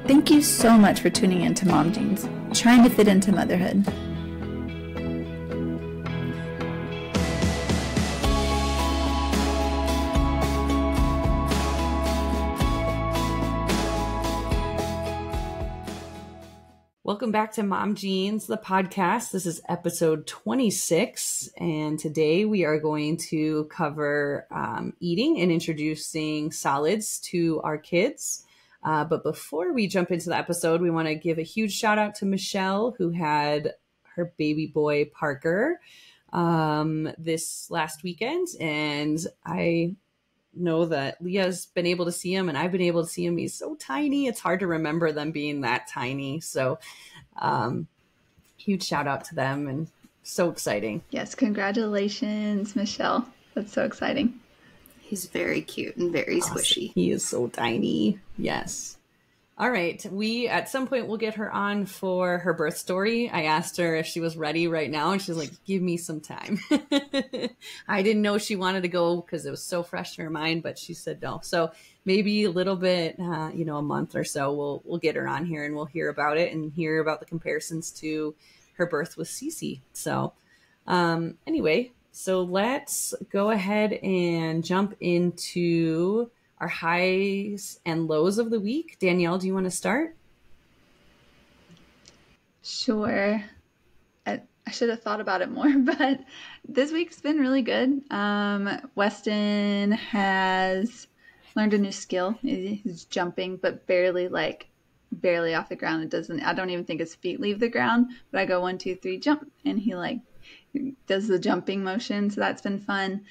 Thank you so much for tuning in to Mom Jeans, trying to fit into motherhood. Welcome back to Mom Jeans, the podcast. This is episode 26, and today we are going to cover eating and introducing solids to our kids. But before we jump into the episode, we want to give a huge shout out to Michelle, who had her baby boy Parker this last weekend, and I know that Leah's been able to see him and I've been able to see him. He's so tiny. It's hard to remember them being that tiny. So huge shout out to them and so exciting. Yes. Congratulations, Michelle. That's so exciting. He's very cute and very squishy. He is so tiny. Yes. All right. We, at some point, we'll get her on for her birth story. I asked her if she was ready right now, and she's like, give me some time. I didn't know she wanted to go because it was so fresh in her mind, but she said no. So maybe a little bit, a month or so, we'll get her on here and we'll hear about it and hear about the comparisons to her birth with Cece. So anyway, so let's go ahead and jump into our highs and lows of the week. Danielle, do you want to start? Sure. I should have thought about it more, but this week's been really good. Weston has learned a new skill. He's jumping, but barely off the ground. I don't even think his feet leave the ground, but I go 1, 2, 3, jump. And he does the jumping motion. So that's been fun.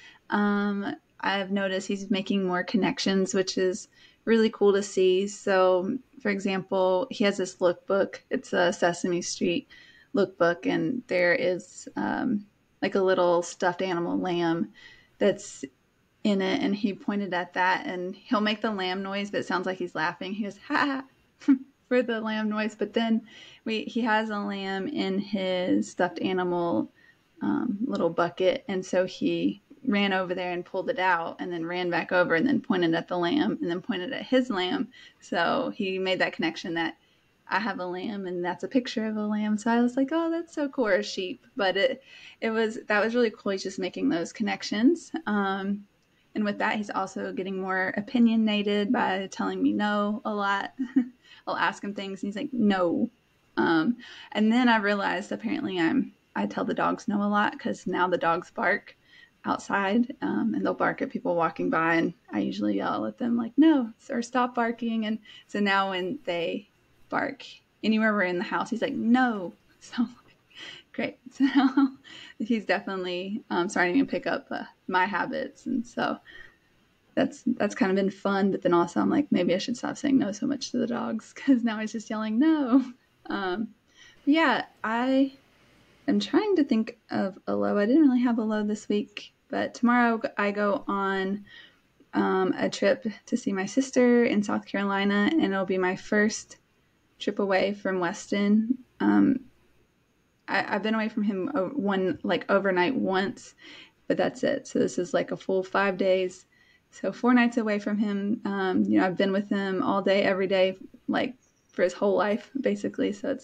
I've noticed he's making more connections, which is really cool to see. So, for example, he has this lookbook. It's a Sesame Street lookbook, and there is a little stuffed animal lamb that's in it, and he pointed at that, and he'll make the lamb noise, but it sounds like he's laughing. He goes, ha, for the lamb noise. But then he has a lamb in his stuffed animal little bucket, and so he ran over there and pulled it out and then ran back over and then pointed at the lamb and then pointed at his lamb. So he made that connection that I have a lamb and that's a picture of a lamb. So I was like, oh, that's so cool, or a sheep. But that was really cool. He's just making those connections. And with that, he's also getting more opinionated by telling me no a lot. I'll ask him things and he's like, no. And then I realized apparently I tell the dogs no a lot because now the dogs bark outside and they'll bark at people walking by, and I usually yell at them like no or stop barking. And so now when they bark anywhere we're in the house, he's like no. So great. So now he's definitely starting to pick up my habits, and so that's kind of been fun. But then also I'm like, maybe I should stop saying no so much to the dogs because now he's just yelling no. Yeah, I am trying to think of a low. I didn't really have a low this week. But tomorrow I go on a trip to see my sister in South Carolina, and it'll be my first trip away from Weston. I've been away from him overnight once, but that's it. So this is like a full 5 days. So 4 nights away from him. I've been with him all day, every day, for his whole life, basically. So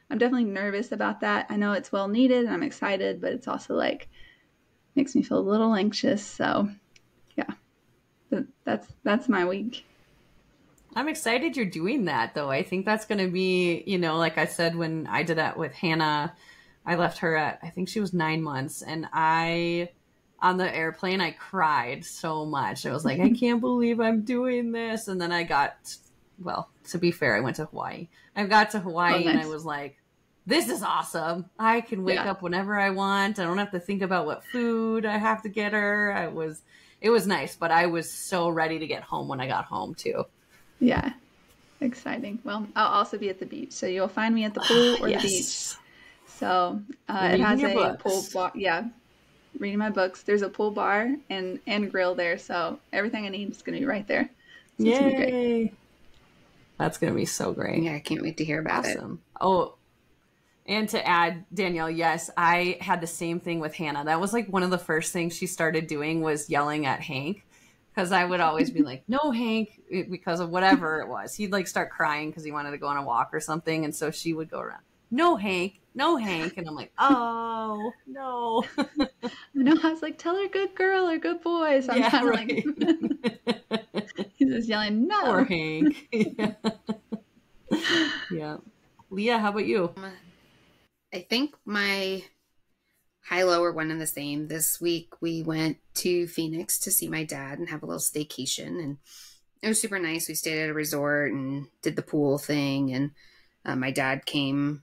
I'm definitely nervous about that. I know it's well needed and I'm excited, but it's also makes me feel a little anxious. So yeah, that's my week. I'm excited you're doing that though. I think that's going to be, like I said, when I did that with Hannah, I left her at, I think she was 9 months, and on the airplane, I cried so much. I was like, I can't believe I'm doing this. And then to be fair, I went to Hawaii. I got to Hawaii and I was like, this is awesome. I can wake up whenever I want. I don't have to think about what food I have to get her. It was nice, but I was so ready to get home when I got home too. Yeah. Exciting. Well, I'll also be at the beach. So you'll find me at the pool or the beach. So it has a pool bar. Yeah. Reading my books. There's a pool bar and grill there. So everything I need is going to be right there. So yay. It's gonna be great. That's going to be so great. Yeah. I can't wait to hear about it. Oh, and to add, Danielle, yes, I had the same thing with Hannah. That was one of the first things she started doing was yelling at Hank. because I would always be like, no, Hank, because of whatever it was. He'd like start crying because he wanted to go on a walk or something. And so she would go around, no, Hank, no, Hank. And I'm like, oh, no. No, I was like, tell her good girl or good boy. So I'm Yeah, kind of right. like, he's just yelling, no. Poor Hank. Yeah. Yeah. Leah, how about you? I think my high-low are one and the same. This week we went to Phoenix to see my dad and have a little staycation, and it was super nice. We stayed at a resort and did the pool thing, and my dad came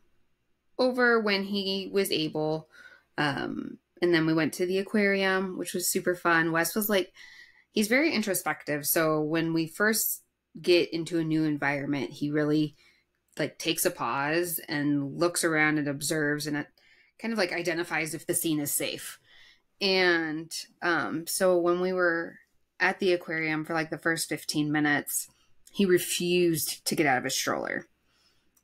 over when he was able, and then we went to the aquarium, which was super fun. Wes was like, he's very introspective, so when we first get into a new environment, he really like takes a pause and looks around and observes, and it kind of like identifies if the scene is safe. And so when we were at the aquarium for like the first 15 minutes, he refused to get out of his stroller.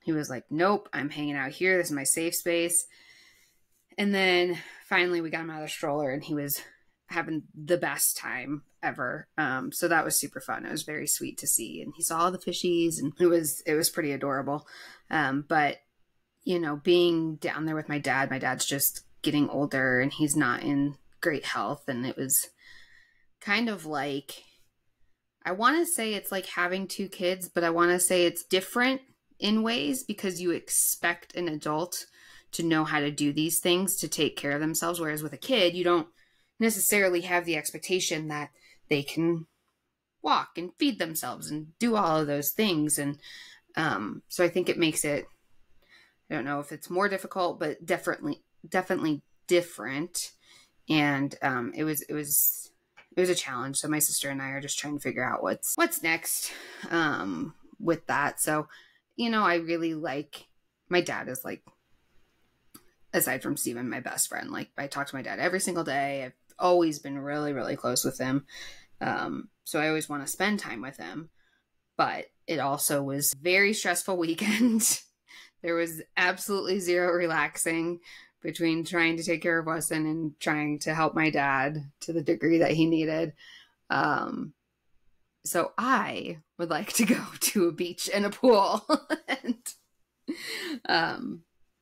He was like, nope, I'm hanging out here. This is my safe space. And then finally we got him out of the stroller and he was having the best time ever. So that was super fun. It was very sweet to see. And he saw all the fishies and it was pretty adorable. But you know, being down there with my dad's just getting older and he's not in great health. And it was kind of like, I want to say it's like having two kids, but I want to say it's different in ways because you expect an adult to know how to do these things to take care of themselves. Whereas with a kid, you don't necessarily have the expectation that they can walk and feed themselves and do all of those things. And so I think it makes it, I don't know if it's more difficult, but definitely different. And it was a challenge. So my sister and I are just trying to figure out what's next with that. So, you know, I really like, my dad is like, aside from Steven, my best friend. Like I talk to my dad every single day. I've always been really, really close with him. So I always want to spend time with him. But it also was a very stressful weekend. There was absolutely zero relaxing between trying to take care of Weston and trying to help my dad to the degree that he needed. So I would like to go to a beach and a pool.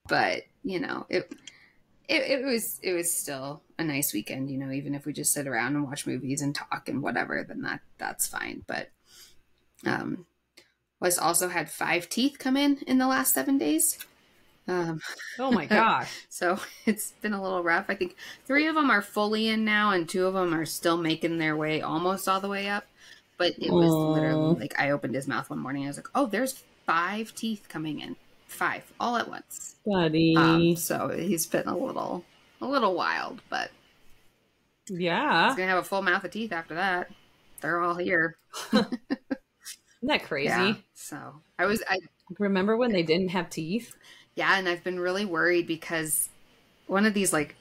But you know, it was still a nice weekend, you know, even if we just sit around and watch movies and talk and whatever, then that's fine. But Wes also had 5 teeth come in the last 7 days. Oh my gosh. So it's been a little rough. I think 3 of them are fully in now and 2 of them are still making their way almost all the way up. But it was literally like, I opened his mouth one morning and I was like, oh, there's 5 teeth coming in. 5 all at once. Buddy. So he's been a little wild, but yeah, he's gonna have a full mouth of teeth after that. They're all here. Isn't that crazy? Yeah. So I remember when they didn't have teeth. Yeah, and I've been really worried because one of these like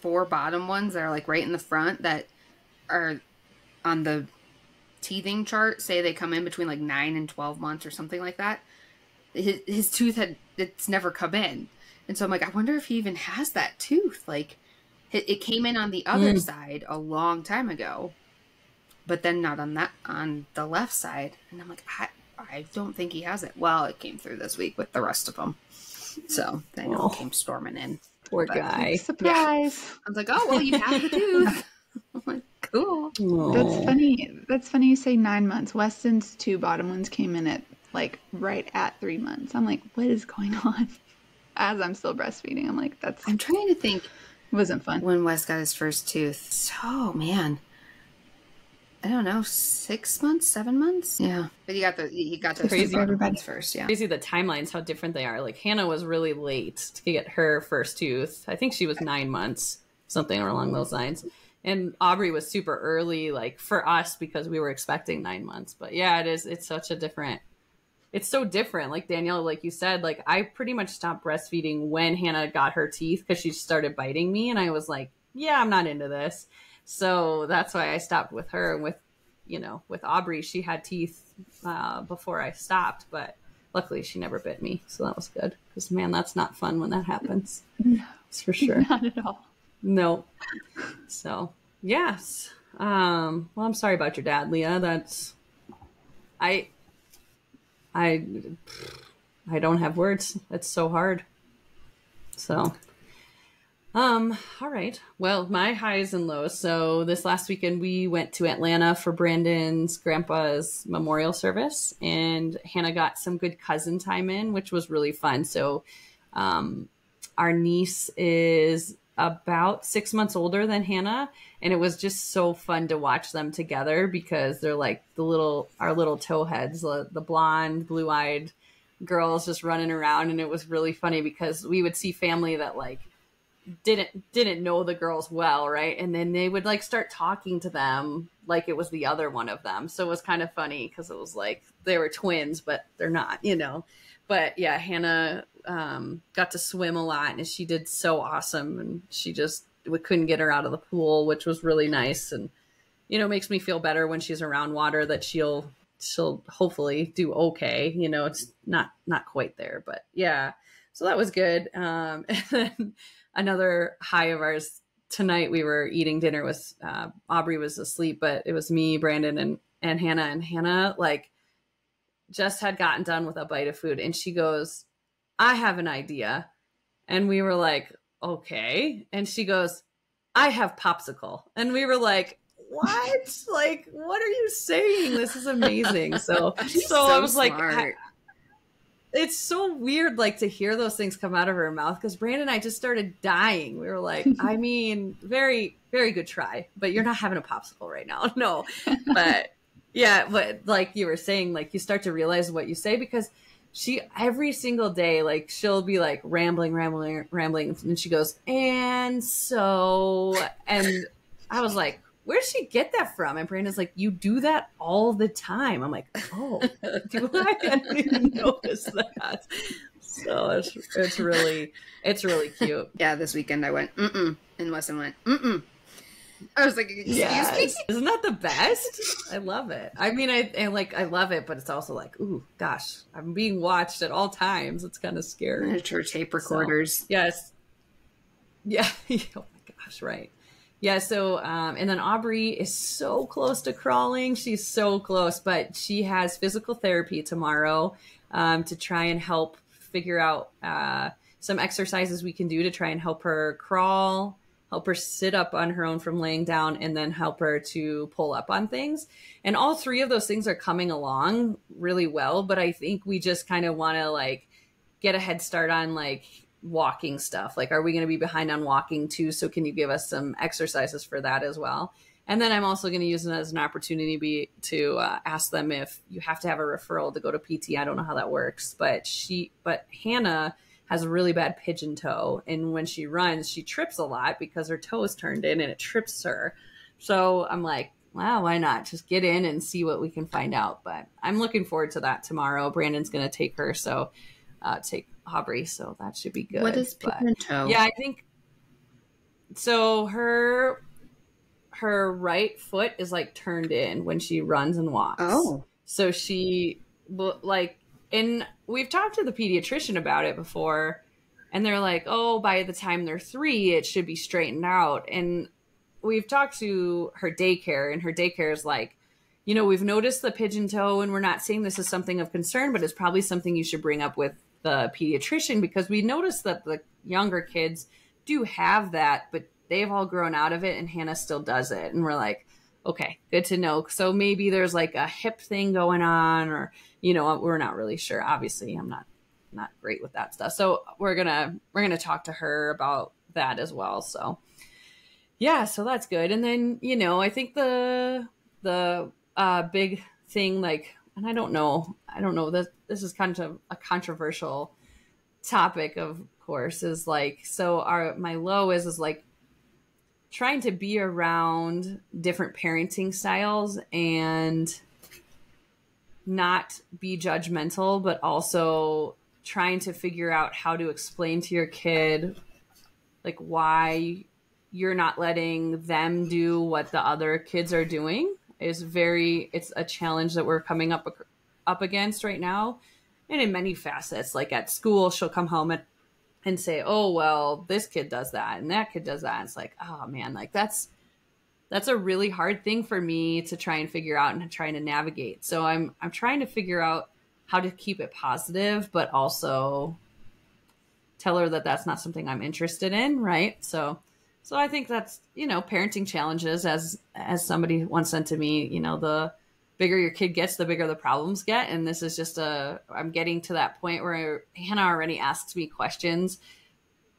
4 bottom ones that are like right in the front that are on the teething chart say they come in between like 9 and 12 months or something like that. His tooth it's never come in. And so I'm like, I wonder if he even has that tooth. Like it came in on the other side a long time ago, but then not on the left side. And I'm like, I don't think he has it. Well, it came through this week with the rest of them. So they all came storming in. Poor guy. Surprise. Yeah. I was like, oh, well, you have the tooth. I'm like, cool. That's funny. That's funny you say 9 months. Weston's 2 bottom ones came in at like right at 3 months. I'm like, what is going on? As I'm still breastfeeding, I'm like, I'm trying to think. It wasn't fun. When Wes got his first tooth. So, man. I don't know, 6 months, 7 months? Yeah. But he got those crazy. everybody's first, yeah. Crazy the timelines, how different they are. Like Hannah was really late to get her first tooth. I think she was 9 months, something along those lines. And Aubrey was super early, like for us, because we were expecting 9 months. But yeah, it's such a different, it's so different. Like Danielle, like you said, like I pretty much stopped breastfeeding when Hannah got her teeth because she started biting me. And I was like, yeah, I'm not into this. So that's why I stopped with her. And with Aubrey, she had teeth before I stopped, but luckily she never bit me. So that was good because, man, that's not fun when that happens. No, it's for sure. Not at all. No. So, yes. Well, I'm sorry about your dad, Leah. I, I, I don't have words. It's so hard. So, all right. Well, my highs and lows. So this last weekend we went to Atlanta for Brandon's grandpa's memorial service, and Hannah got some good cousin time in, which was really fun. So, our niece is about 6 months older than Hannah, and it was just so fun to watch them together because they're like our little towheads, the blonde, blue-eyed girls just running around. And it was really funny because we would see family that like didn't know the girls well, right? And then they would like start talking to them like it was the other one of them. So it was kind of funny because it was like they were twins, but they're not, But yeah, Hannah got to swim a lot, and she did so awesome. And we couldn't get her out of the pool, which was really nice. And, makes me feel better when she's around water that she'll hopefully do okay. It's not quite there, but yeah. So that was good. And then another high of ours tonight, we were eating dinner with Aubrey was asleep, but it was me, Brandon, and Hannah. And Hannah like just had gotten done with a bite of food, and she goes, "I have an idea." And we were like, "Okay." And she goes, "I have popsicle." And we were like, "What? Like, what are you saying? This is amazing." So I was smart. Like, it's so weird, like, to hear those things come out of her mouth, because Brandon and I just started dying. We were like, I mean, very, very good try, but you're not having a popsicle right now. No. But yeah, but like you were saying, like, you start to realize what you say, because she, every single day, like, she'll be like rambling. And she goes, "And so," and I was like, "Where'd she get that from?" And Brandon's like, "You do that all the time." I'm like, "Oh, do I? I didn't even notice that." So it's really cute. Yeah, this weekend I went, "Mm-mm," and Weston went, "Mm-mm." I was like, "Excuse me?" Isn't that the best? I love it. I mean, I love it, but it's also like, ooh, gosh, I'm being watched at all times. It's kind of scary. Miniature tape recorders. So, yes. Yeah. Oh my gosh, right. Yeah. So, and then Aubrey is so close to crawling. She's so close, but she has physical therapy tomorrow to try and help figure out some exercises we can do to try and help her crawl, help her sit up on her own from laying down, and then help her to pull up on things. And all three of those things are coming along really well, but I think we just kind of want to like get a head start on like walking stuff. Like, are we going to be behind on walking too? So can you give us some exercises for that as well? And then I'm also going to use it as an opportunity to ask them if you have to have a referral to go to PT. I don't know how that works, but Hannah has a really bad pigeon toe. And when she runs, she trips a lot because her toe is turned in and it trips her. So I'm like, wow, why not just get in and see what we can find out? But I'm looking forward to that tomorrow. Brandon's going to take her. So take Aubrey. So that should be good. What is pigeon toe? Yeah, I think so. Her right foot is like turned in when she runs and walks. Oh, so she like, and we've talked to the pediatrician about it before, and they're like, oh, by the time they're 3, it should be straightened out. And we've talked to her daycare, and her daycare is like, we've noticed the pigeon toe, and we're not saying this is something of concern, but it's probably something you should bring up with the pediatrician, because we noticed that the younger kids do have that, but they've all grown out of it, and Hannah still does it. And we're like, okay, good to know. So maybe there's like a hip thing going on, or, we're not really sure. Obviously, I'm not great with that stuff. So we're going to talk to her about that as well. So yeah, so that's good. And then, I think the big thing, like, and I don't know, this is kind of a controversial topic, of course, is like, so my low is like trying to be around different parenting styles and not be judgmental, but also trying to figure out how to explain to your kid like why you're not letting them do what the other kids are doing. It's a challenge that we're coming up against right now. And in many facets, like at school, she'll come home and say, oh, well, this kid does that and that kid does that. And it's like, oh man, like that's that's a really hard thing for me to try and figure out and trying to navigate. So I'm trying to figure out how to keep it positive, but also tell her that that's not something I'm interested in. Right. So I think that's, parenting challenges, as somebody once said to me, the bigger your kid gets, the bigger the problems get. And this is just I'm getting to that point where Hannah already asks me questions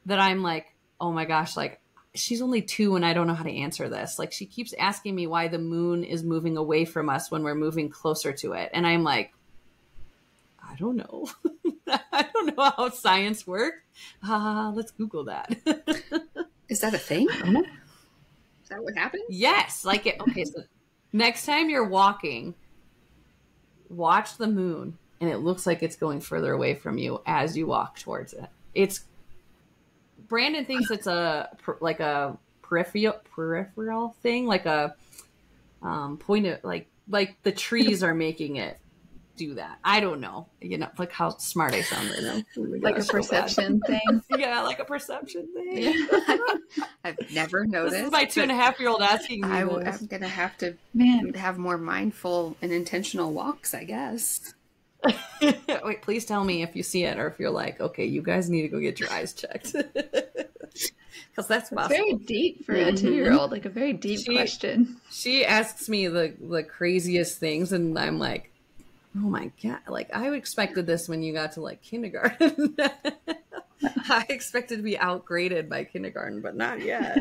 that I'm like, oh my gosh, like she's only 2 and I don't know how to answer this. Like she keeps asking me why the moon is moving away from us when we're moving closer to it. And I'm like, I don't know. I don't know how science works. Let's Google that. Is that a thing? I don't know. Is that what happens? Yes. Okay, so next time you're walking, watch the moon, and it looks like it's going further away from you as you walk towards it. Brandon thinks it's like a peripheral thing, like a point of like the trees are making it do that. I don't know. Like how smart I sound right now. Like a perception thing. Yeah, like a perception thing. Yeah. I've never noticed. This is my 2.5-year-old asking me I'm this. going to have to have more mindful and intentional walks, I guess. Wait, please tell me if you see it or if you're like, okay, you guys need to go get your eyes checked. Because that's possible. Very deep for a 2-year-old, like a very deep question. She asks me the craziest things, and I'm like, oh my God, like I expected this when you got to like kindergarten. I expected to be outgraded by kindergarten, but not yet.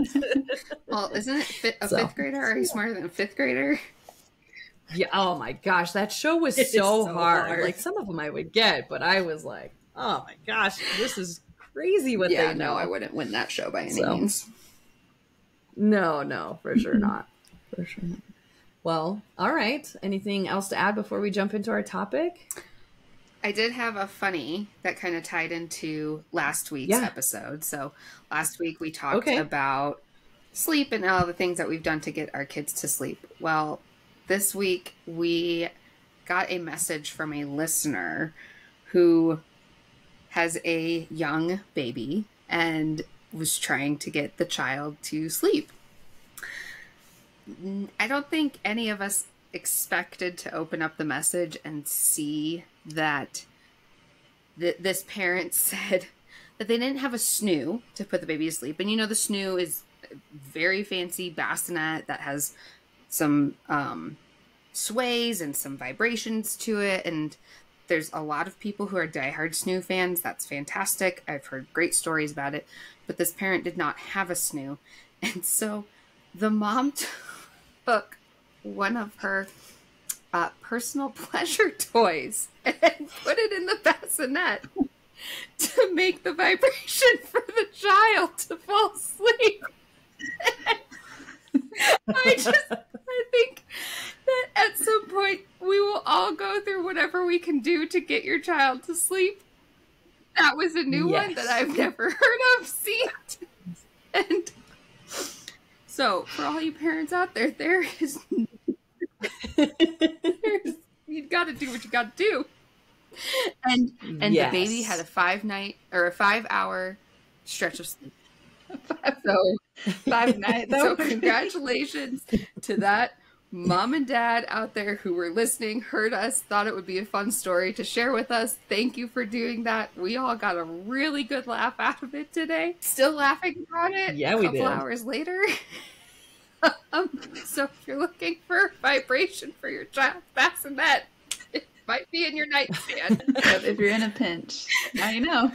Well, isn't it a fifth grader? Are you smarter than a 5th grader? Yeah. Oh my gosh, that show was so hard. Like some of them I would get, but I was like, oh my gosh, this is crazy what they know. No, I wouldn't win that show by any means. No, for sure not. For sure not. Well, all right. Anything else to add before we jump into our topic? I did have a funny that kind of tied into last week's episode. So last week we talked about sleep and all the things that we've done to get our kids to sleep. Well, this week we got a message from a listener who has a young baby and was trying to get the child to sleep. I don't think any of us expected to open up the message and see that this parent said that they didn't have a snoo to put the baby to sleep. And the snoo is a very fancy bassinet that has some sways and some vibrations to it. And there's a lot of people who are diehard snoo fans. That's fantastic. I've heard great stories about it. But this parent did not have a snoo. And so the mom took one of her personal pleasure toys and put it in the bassinet to make the vibration for the child to fall asleep. I think that at some point we will all go through whatever we can do to get your child to sleep. That was a new one that I've never heard of, seen. And so, for all you parents out there, you got to do what you got to do. And the baby had a 5-hour stretch of sleep. So 5 nights. So congratulations to that mom and dad out there who were listening, heard us, thought it would be a fun story to share with us. Thank you for doing that. We all got a really good laugh out of it today. Still laughing about it. Yeah, we did. A couple hours later. So if you're looking for vibration for your child's bassinet, it might be in your nightstand. If you're in a pinch, now you know.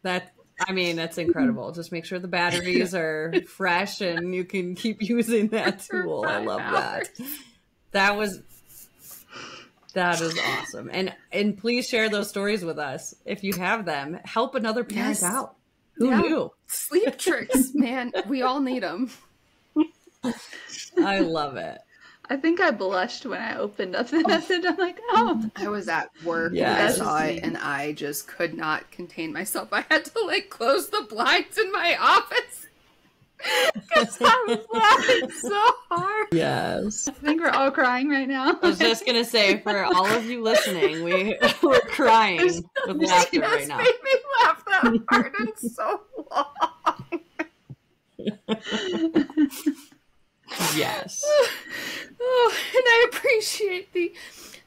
That's incredible. Just make sure the batteries are fresh and you can keep using that tool. I love that. That is awesome. And please share those stories with us if you have them. Help another parent out. Who knew? Sleep tricks, man. We all need them. I love it. I think I blushed when I opened up the message. I'm like, oh. I was at work when I saw it, and I just could not contain myself. I had to, close the blinds in my office because I was laughing so hard. Yes. I think we're all crying right now. I was just going to say, for all of you listening, we're crying with laughter right now. Made me laugh that hard and so long. Yes. Oh, and I appreciate the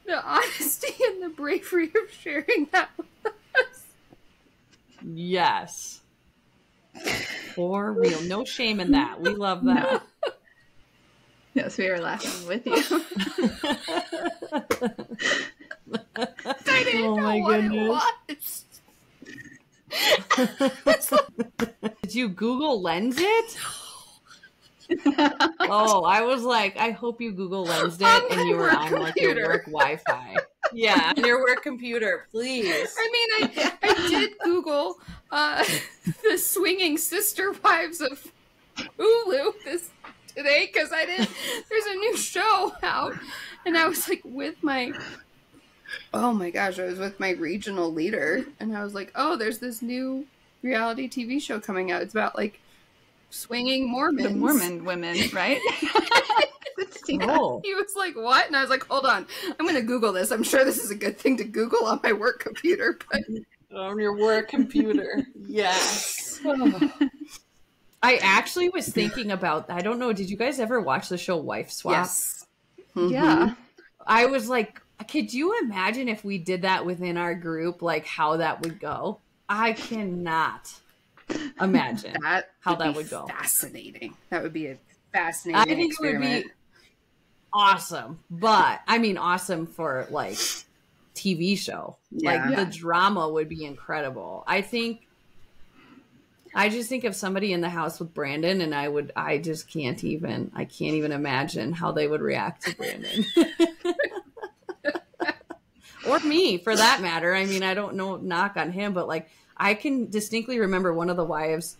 honesty and the bravery of sharing that with us. Yes. For real. No shame in that. We love that. No. Yes, we are laughing with you. I didn't know what it was. Did you Google Lens it? Oh, I was like, I hope you Google Lensed it and you were on like your work Wi-Fi. Yeah, on your work computer, please. I mean, I did Google the swinging sister wives of Hulu today because there's a new show out, and I was like oh my gosh, I was with my regional leader, and I was like, oh, there's this new reality TV show coming out. It's about like swinging Mormons. The Mormon women, right? Oh. He was like, what? And I was like, hold on, I'm going to Google this. I'm sure this is a good thing to Google on my work computer. But on your work computer. Yes. I actually was thinking about, I don't know, did you guys ever watch the show Wife Swap? Yes. Mm-hmm. Yeah. I was like, could you imagine if we did that within our group, like how that would go? I cannot imagine how that would go. Fascinating. That would be a fascinating I think experiment. It would be awesome, but I mean awesome for like TV show. Yeah. Like the drama would be incredible. I just think of somebody in the house with Brandon and I can't even imagine how they would react to Brandon. Or me for that matter. I mean, I don't know, knock on him, but like I can distinctly remember one of the wives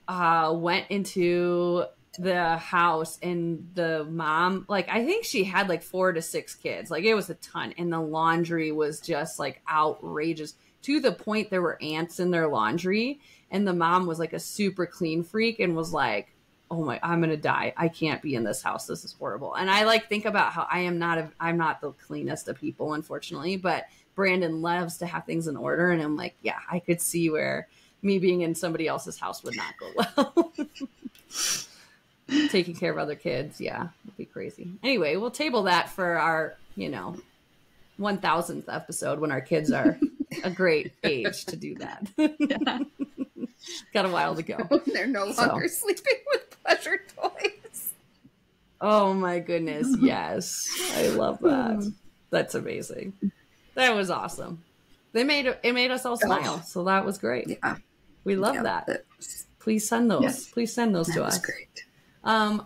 went into the house and the mom, like I think she had like 4 to 6 kids. Like it was a ton. And the laundry was just like outrageous to the point there were ants in their laundry. And the mom was like a super clean freak and was like, oh my, I'm going to die. I can't be in this house. This is horrible. And I like think about how I'm not the cleanest of people, unfortunately, but Brandon loves to have things in order. And I'm like, yeah, I could see where me being in somebody else's house would not go well. Taking care of other kids. Yeah, it'd be crazy. Anyway, we'll table that for our, 1000th episode when our kids are a great age to do that. Yeah. Got a while to go. They're no longer sleeping with pleasure toys. Oh my goodness. Yes. I love that. That's amazing. That was awesome. It made us all smile. So that was great. Yeah. We love that. Please send those. Yes. Please send those to us. That's great.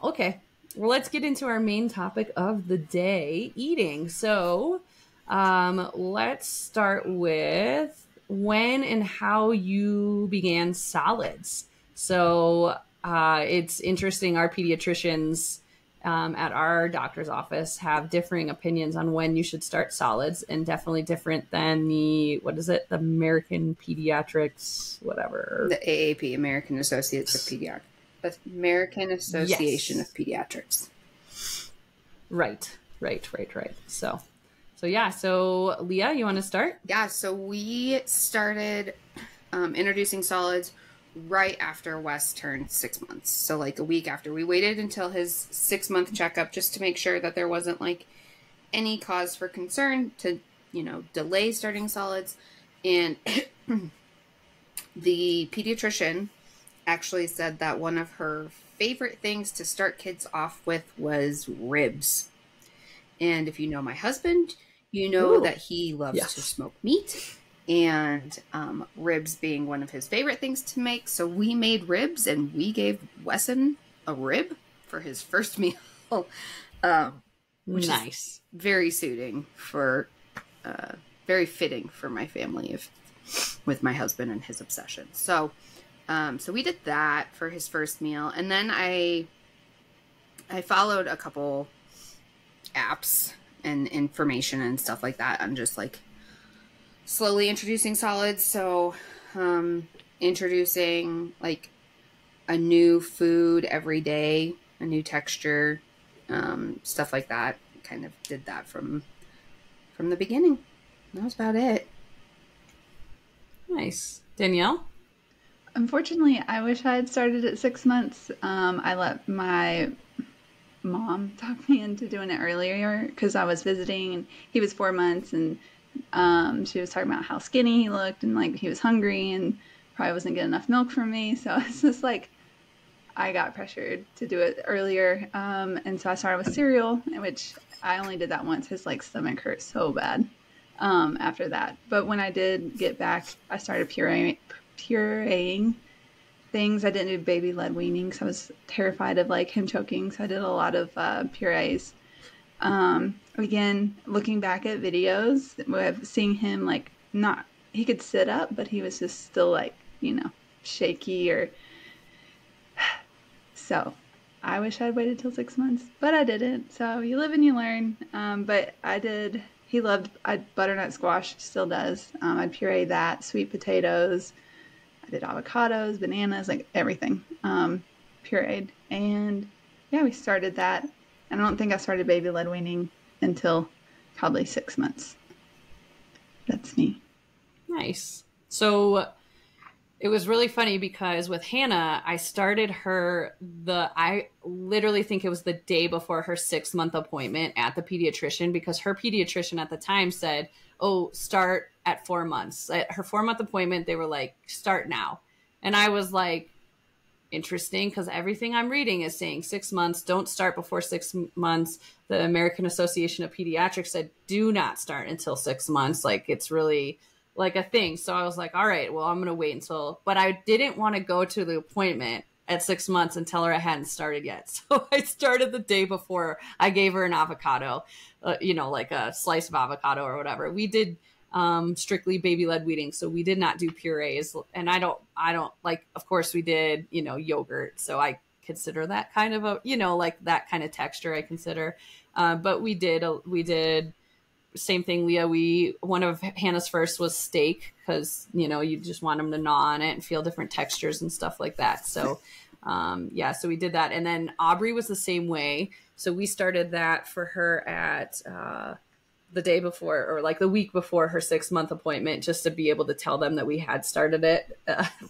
Okay. Well, let's get into our main topic of the day, eating. So let's start with when and how you began solids. So it's interesting. Our pediatricians at our doctor's office have differing opinions on when you should start solids, and definitely different than the American Pediatrics, whatever. The AAP, American Association of Pediatrics. Right. So Leah, you want to start? Yeah, so we started introducing solids right after Wes turned 6 months. So like a week after. We waited until his 6-month checkup just to make sure that there wasn't like any cause for concern to, delay starting solids. And the pediatrician actually said that one of her favorite things to start kids off with was ribs. And if you know my husband, you know that he loves to smoke meat, and ribs being one of his favorite things to make. So we made ribs, and we gave Wesson a rib for his first meal, which is very suiting for, very fitting for my family with my husband and his obsession. So we did that for his first meal, and then I followed a couple apps and information and stuff like that. I'm just like slowly introducing solids. So introducing like a new food every day, a new texture, stuff like that. Kind of did that from the beginning. That was about it. Nice. Danielle? Unfortunately, I wish I had started at 6 months. I let my mom talked me into doing it earlier because I was visiting and he was 4 months, and she was talking about how skinny he looked and like he was hungry and probably wasn't getting enough milk from me. So it's just like I got pressured to do it earlier. And so I started with cereal, in which I only did that once. His like stomach hurt so bad after that. But when I did get back, I started pureeing things. I didn't do baby led weaning because I was terrified of like him choking. So I did a lot of purees. Again, looking back at videos, with seeing him like not, he could sit up, but he was just still like, shaky or so. I wish I'd waited till 6 months, but I didn't. So you live and you learn. But I did. He loved butternut squash, still does. I'd puree that, sweet potatoes. I did avocados, bananas, like everything pureed. And yeah, we started that. And I don't think I started baby led weaning until probably 6 months. That's me. Nice. So it was really funny because with Hannah, I started her I literally think it was the day before her 6-month appointment at the pediatrician, because her pediatrician at the time said, oh, start at 4 months. At her 4-month appointment, they were like, start now. And I was like, interesting, because everything I'm reading is saying 6 months, don't start before 6 months. The American Association of Pediatrics said, do not start until 6 months. Like, it's really like a thing. So I was like, all right, well, I'm going to wait until, but I didn't want to go to the appointment at 6 months and tell her I hadn't started yet. So I started the day before. I gave her an avocado, like a slice of avocado or whatever. We did strictly baby led weaning. So we did not do purees, and I don't like, of course we did, yogurt. So I consider that kind of like that kind of texture I consider. But we did same thing, Leah. One of Hannah's first was steak, because you just want them to gnaw on it and feel different textures and stuff like that. So so we did that. And then Aubrey was the same way. So we started that for her at the day before, or like the week before her 6-month appointment, just to be able to tell them that we had started it,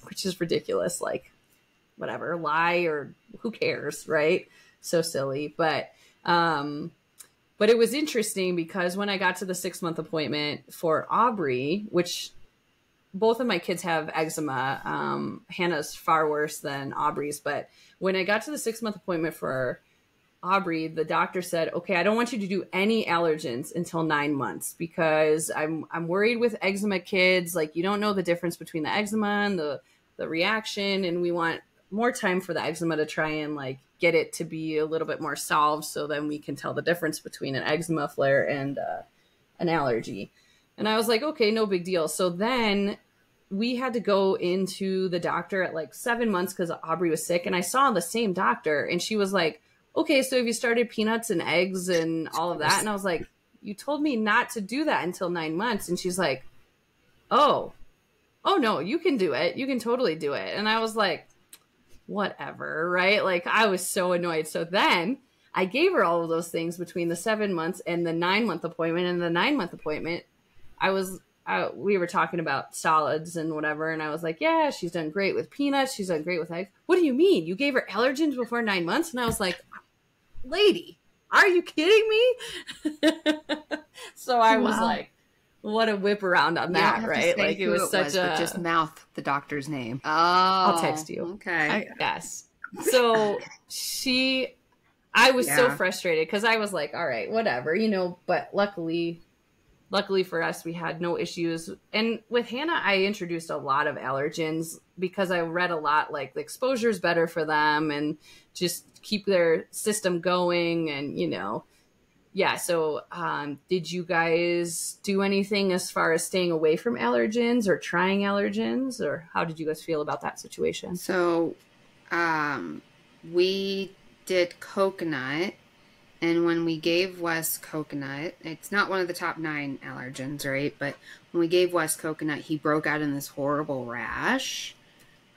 which is ridiculous. Like, whatever, lie, or who cares, right? So silly. But it was interesting because when I got to the 6-month appointment for Aubrey, which both of my kids have eczema, Hannah's far worse than Aubrey's. But when I got to the 6-month appointment for Aubrey, the doctor said, okay, I don't want you to do any allergens until 9 months, because I'm worried with eczema kids. Like, you don't know the difference between the eczema and the reaction. And we want more time for the eczema to try and like get it to be a little bit more solved, so then we can tell the difference between an eczema flare and an allergy. And I was like, okay, no big deal. So then we had to go into the doctor at like 7 months because Aubrey was sick. And I saw the same doctor, and she was like, okay, so have you started peanuts and eggs and all of that? And I was like, you told me not to do that until 9 months. And she's like, oh no, you can do it. You can totally do it. And I was like, whatever, right? Like, I was so annoyed. So then I gave her all of those things between the 7 months and the 9-month appointment. And the 9-month appointment, we were talking about solids and whatever. And I was like, yeah, she's done great with peanuts. She's done great with eggs. What do you mean? You gave her allergens before 9 months? And I was like, lady, are you kidding me? So I was like, what a whip around on that, right? Like, it was such a, just mouth the doctor's name. Oh, I'll text you. Okay. Yes. So I was so frustrated because I was like, all right, whatever, but luckily for us, we had no issues. And with Hannah, I introduced a lot of allergens because I read a lot, like the exposure is better for them and just keep their system going. And, so did you guys do anything as far as staying away from allergens or trying allergens, or how did you guys feel about that situation? So we did coconut. And when we gave Wes coconut, it's not one of the top 9 allergens, right? But when we gave Wes coconut, he broke out in this horrible rash.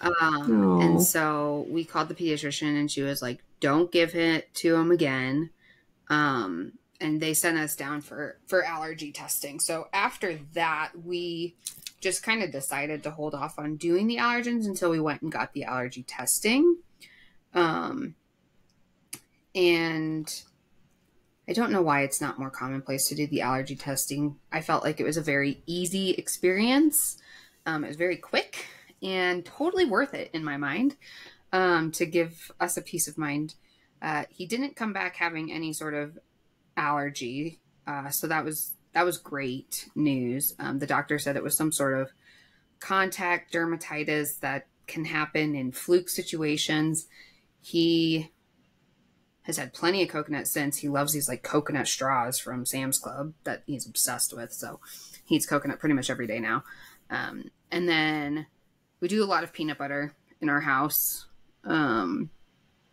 And so we called the pediatrician, and she was like, don't give it to him again. And they sent us down for allergy testing. So after that, we just kind of decided to hold off on doing the allergens until we went and got the allergy testing. And I don't know why it's not more commonplace to do the allergy testing. I felt like it was a very easy experience. It was very quick and totally worth it in my mind, to give us a peace of mind. He didn't come back having any sort of allergy. So that was great news. The doctor said it was some sort of contact dermatitis that can happen in fluke situations. He has had plenty of coconut since. He loves these like coconut straws from Sam's Club that he's obsessed with. So he eats coconut pretty much every day now. And then we do a lot of peanut butter in our house,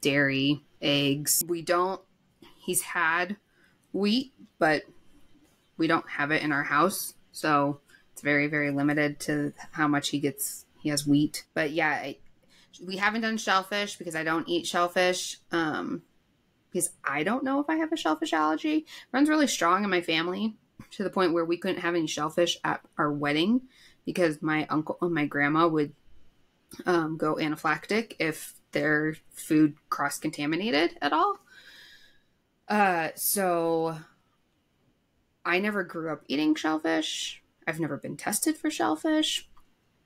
dairy, eggs. He's had wheat, but we don't have it in our house. So it's very, very limited to how much he has wheat. But yeah, we haven't done shellfish because I don't eat shellfish. Because I don't know if I have a shellfish allergy. It runs really strong in my family to the point where we couldn't have any shellfish at our wedding because my uncle and my grandma would go anaphylactic if their food cross-contaminated at all. So I never grew up eating shellfish. I've never been tested for shellfish.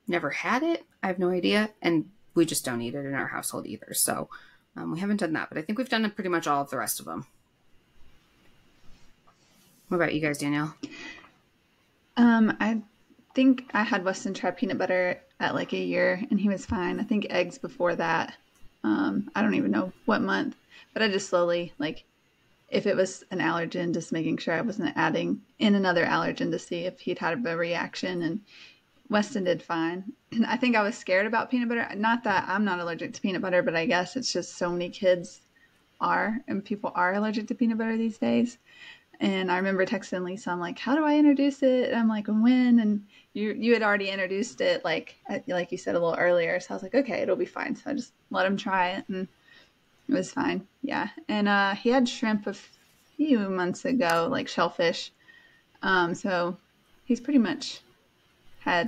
Never had it. I have no idea. And we just don't eat it in our household either. So we haven't done that, but I think we've done pretty much all of the rest of them. What about you guys, Danielle? I think I had Weston try peanut butter at like a year and he was fine. I think eggs before that. I don't even know what month, but I just slowly, like, if it was an allergen, just making sure I wasn't adding in another allergen to see if he'd had a reaction. And Weston did fine. And I think I was scared about peanut butter. Not that I'm not allergic to peanut butter, but I guess it's just so many kids are, and people are allergic to peanut butter these days. And I remember texting Lisa, I'm like, how do I introduce it? And I'm like, when? And you had already introduced it, like you said a little earlier. So I was like, okay, it'll be fine. So I just let him try it and it was fine. Yeah. And he had shrimp a few months ago, like shellfish. So he's pretty much I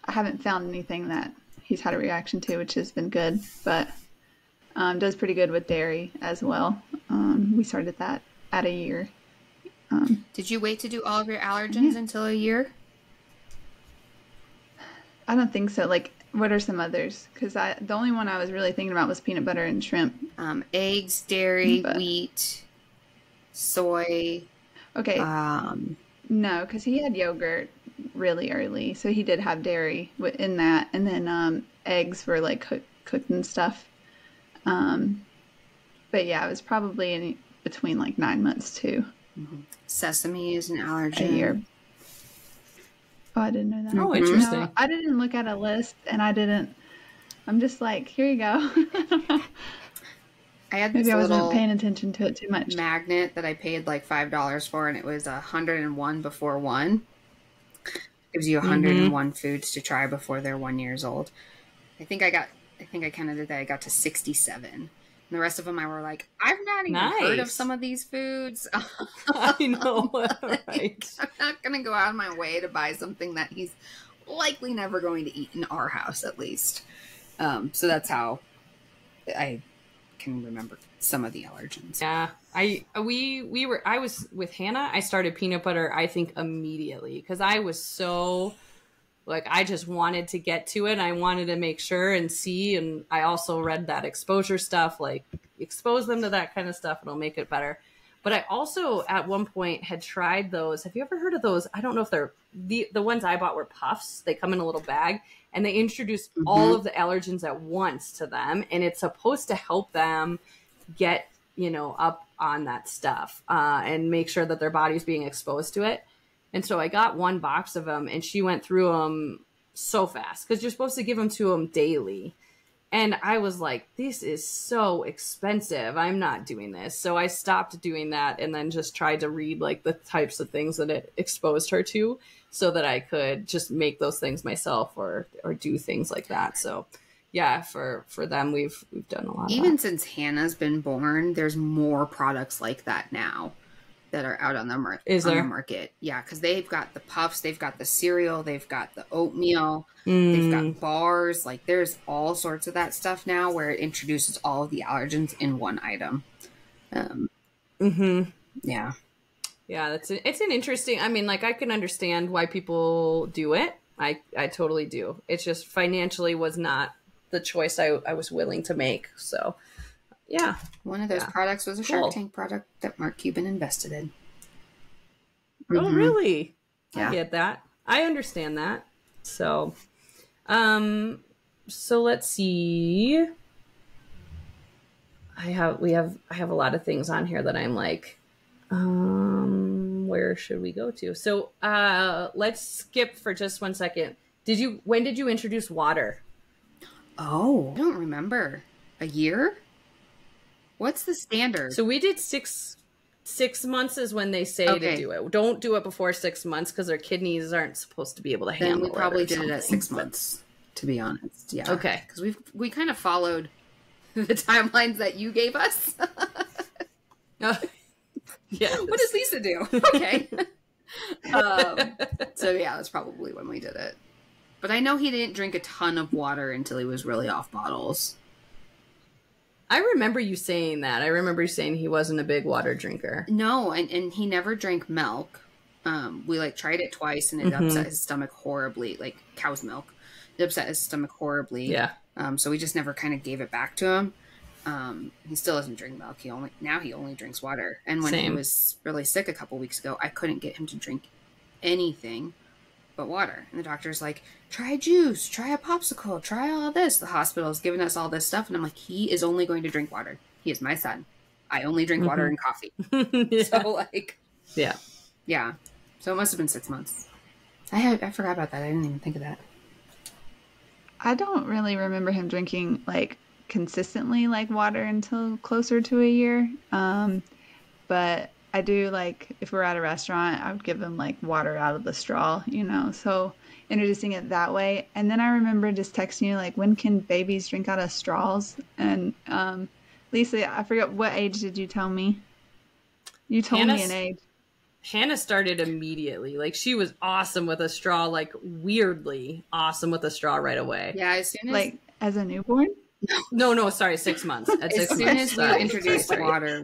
haven't found anything that he's had a reaction to, which has been good, but does pretty good with dairy as well. We started that at a year. Did you wait to do all of your allergens until a year? I don't think so. Like, what are some others? Because the only one I was really thinking about was peanut butter and shrimp. Eggs, dairy, wheat, soy. Okay. No, because he had yogurt really early, so he did have dairy in that, and then eggs were like cooked and stuff. But yeah, it was probably in between like 9 months too. Mm-hmm. Sesame is an allergen. A year. Oh, I didn't know that. Oh, interesting. No, I didn't look at a list, and I'm just like, here you go. I had this Maybe I wasn't little paying attention to it too much. magnet that I paid like $5 for, and it was 101 before one. Gives you 101 foods to try before they're 1 year old. I think I counted it that I got to 67. And the rest of them I were like, I've not even heard of some of these foods. I know, right? I'm not going to go out of my way to buy something that he's likely never going to eat in our house, at least. So that's how I can remember some of the allergens. Yeah, I was with Hannah. I started peanut butter, I think, immediately because I was so like, I just wanted to get to it. I wanted to make sure and see. And I also read that exposure stuff, like expose them to that kind of stuff. It'll make it better. But I also at one point had tried those. Have you ever heard of those? I don't know if they're the ones I bought were puffs. They come in a little bag and they introduce all of the allergens at once to them. And it's supposed to help them get, up on that stuff and make sure that their body's being exposed to it. And so I got one box of them and she went through them so fast because you're supposed to give them to them daily. And I was like, this is so expensive. I'm not doing this. So I stopped doing that and then just tried to read like the types of things that it exposed her to so that I could just make those things myself or do things like that. So yeah, for them, we've done a lot. Even since Hannah's been born, there's more products like that now that are out on the market. Is there? On the market. Yeah, because they've got the puffs, they've got the cereal, they've got the oatmeal, they've got bars. Like there's all sorts of that stuff now where it introduces all of the allergens in one item. Yeah. Yeah, it's an interesting, I mean, like I can understand why people do it. I totally do. It's just financially was not the choice I was willing to make. So yeah. One of those products was a Cool. Shark Tank product that Mark Cuban invested in. Oh, really? Yeah. I get that. I understand that. So, so let's see. I have a lot of things on here that I'm like, where should we go to? So, let's skip for just 1 second. When did you introduce water? Oh, I don't remember. A year? What's the standard? So we did 6 months is when they say to do it. Don't do it before 6 months because their kidneys aren't supposed to be able to handle it. Then we probably did it at 6 months, to be honest. Yeah. Okay. Because we kind of followed the timelines that you gave us. Yeah. What does Lisa do? Okay. So yeah, that's probably when we did it. But I know he didn't drink a ton of water until he was really off bottles. I remember you saying that. I remember you saying he wasn't a big water drinker. No, and he never drank milk. We like tried it twice and it upset his stomach horribly, like cow's milk. It upset his stomach horribly. Yeah. So we just never kind of gave it back to him. He still doesn't drink milk. He only drinks water. And when he was really sick a couple weeks ago, I couldn't get him to drink anything but water. And the doctor's like, try juice, try a popsicle, try all this. The hospital's giving us all this stuff. And I'm like, he is only going to drink water. He is my son. I only drink water and coffee. Yeah. So like, yeah. Yeah. So it must have been 6 months. I forgot about that. I didn't even think of that. I don't really remember him drinking like consistently like water until closer to a year. But I do, like, if we're at a restaurant, I would give him like water out of the straw, so introducing it that way. And then I remember just texting you like, when can babies drink out of straws? And Lisa, I forget, what age did you tell me? You told me an age. Hannah started immediately. Like, she was awesome with a straw, like weirdly awesome with a straw right away. Yeah, as soon as like as a newborn. No, sorry, 6 months. At as 6 soon months, as we introduced water,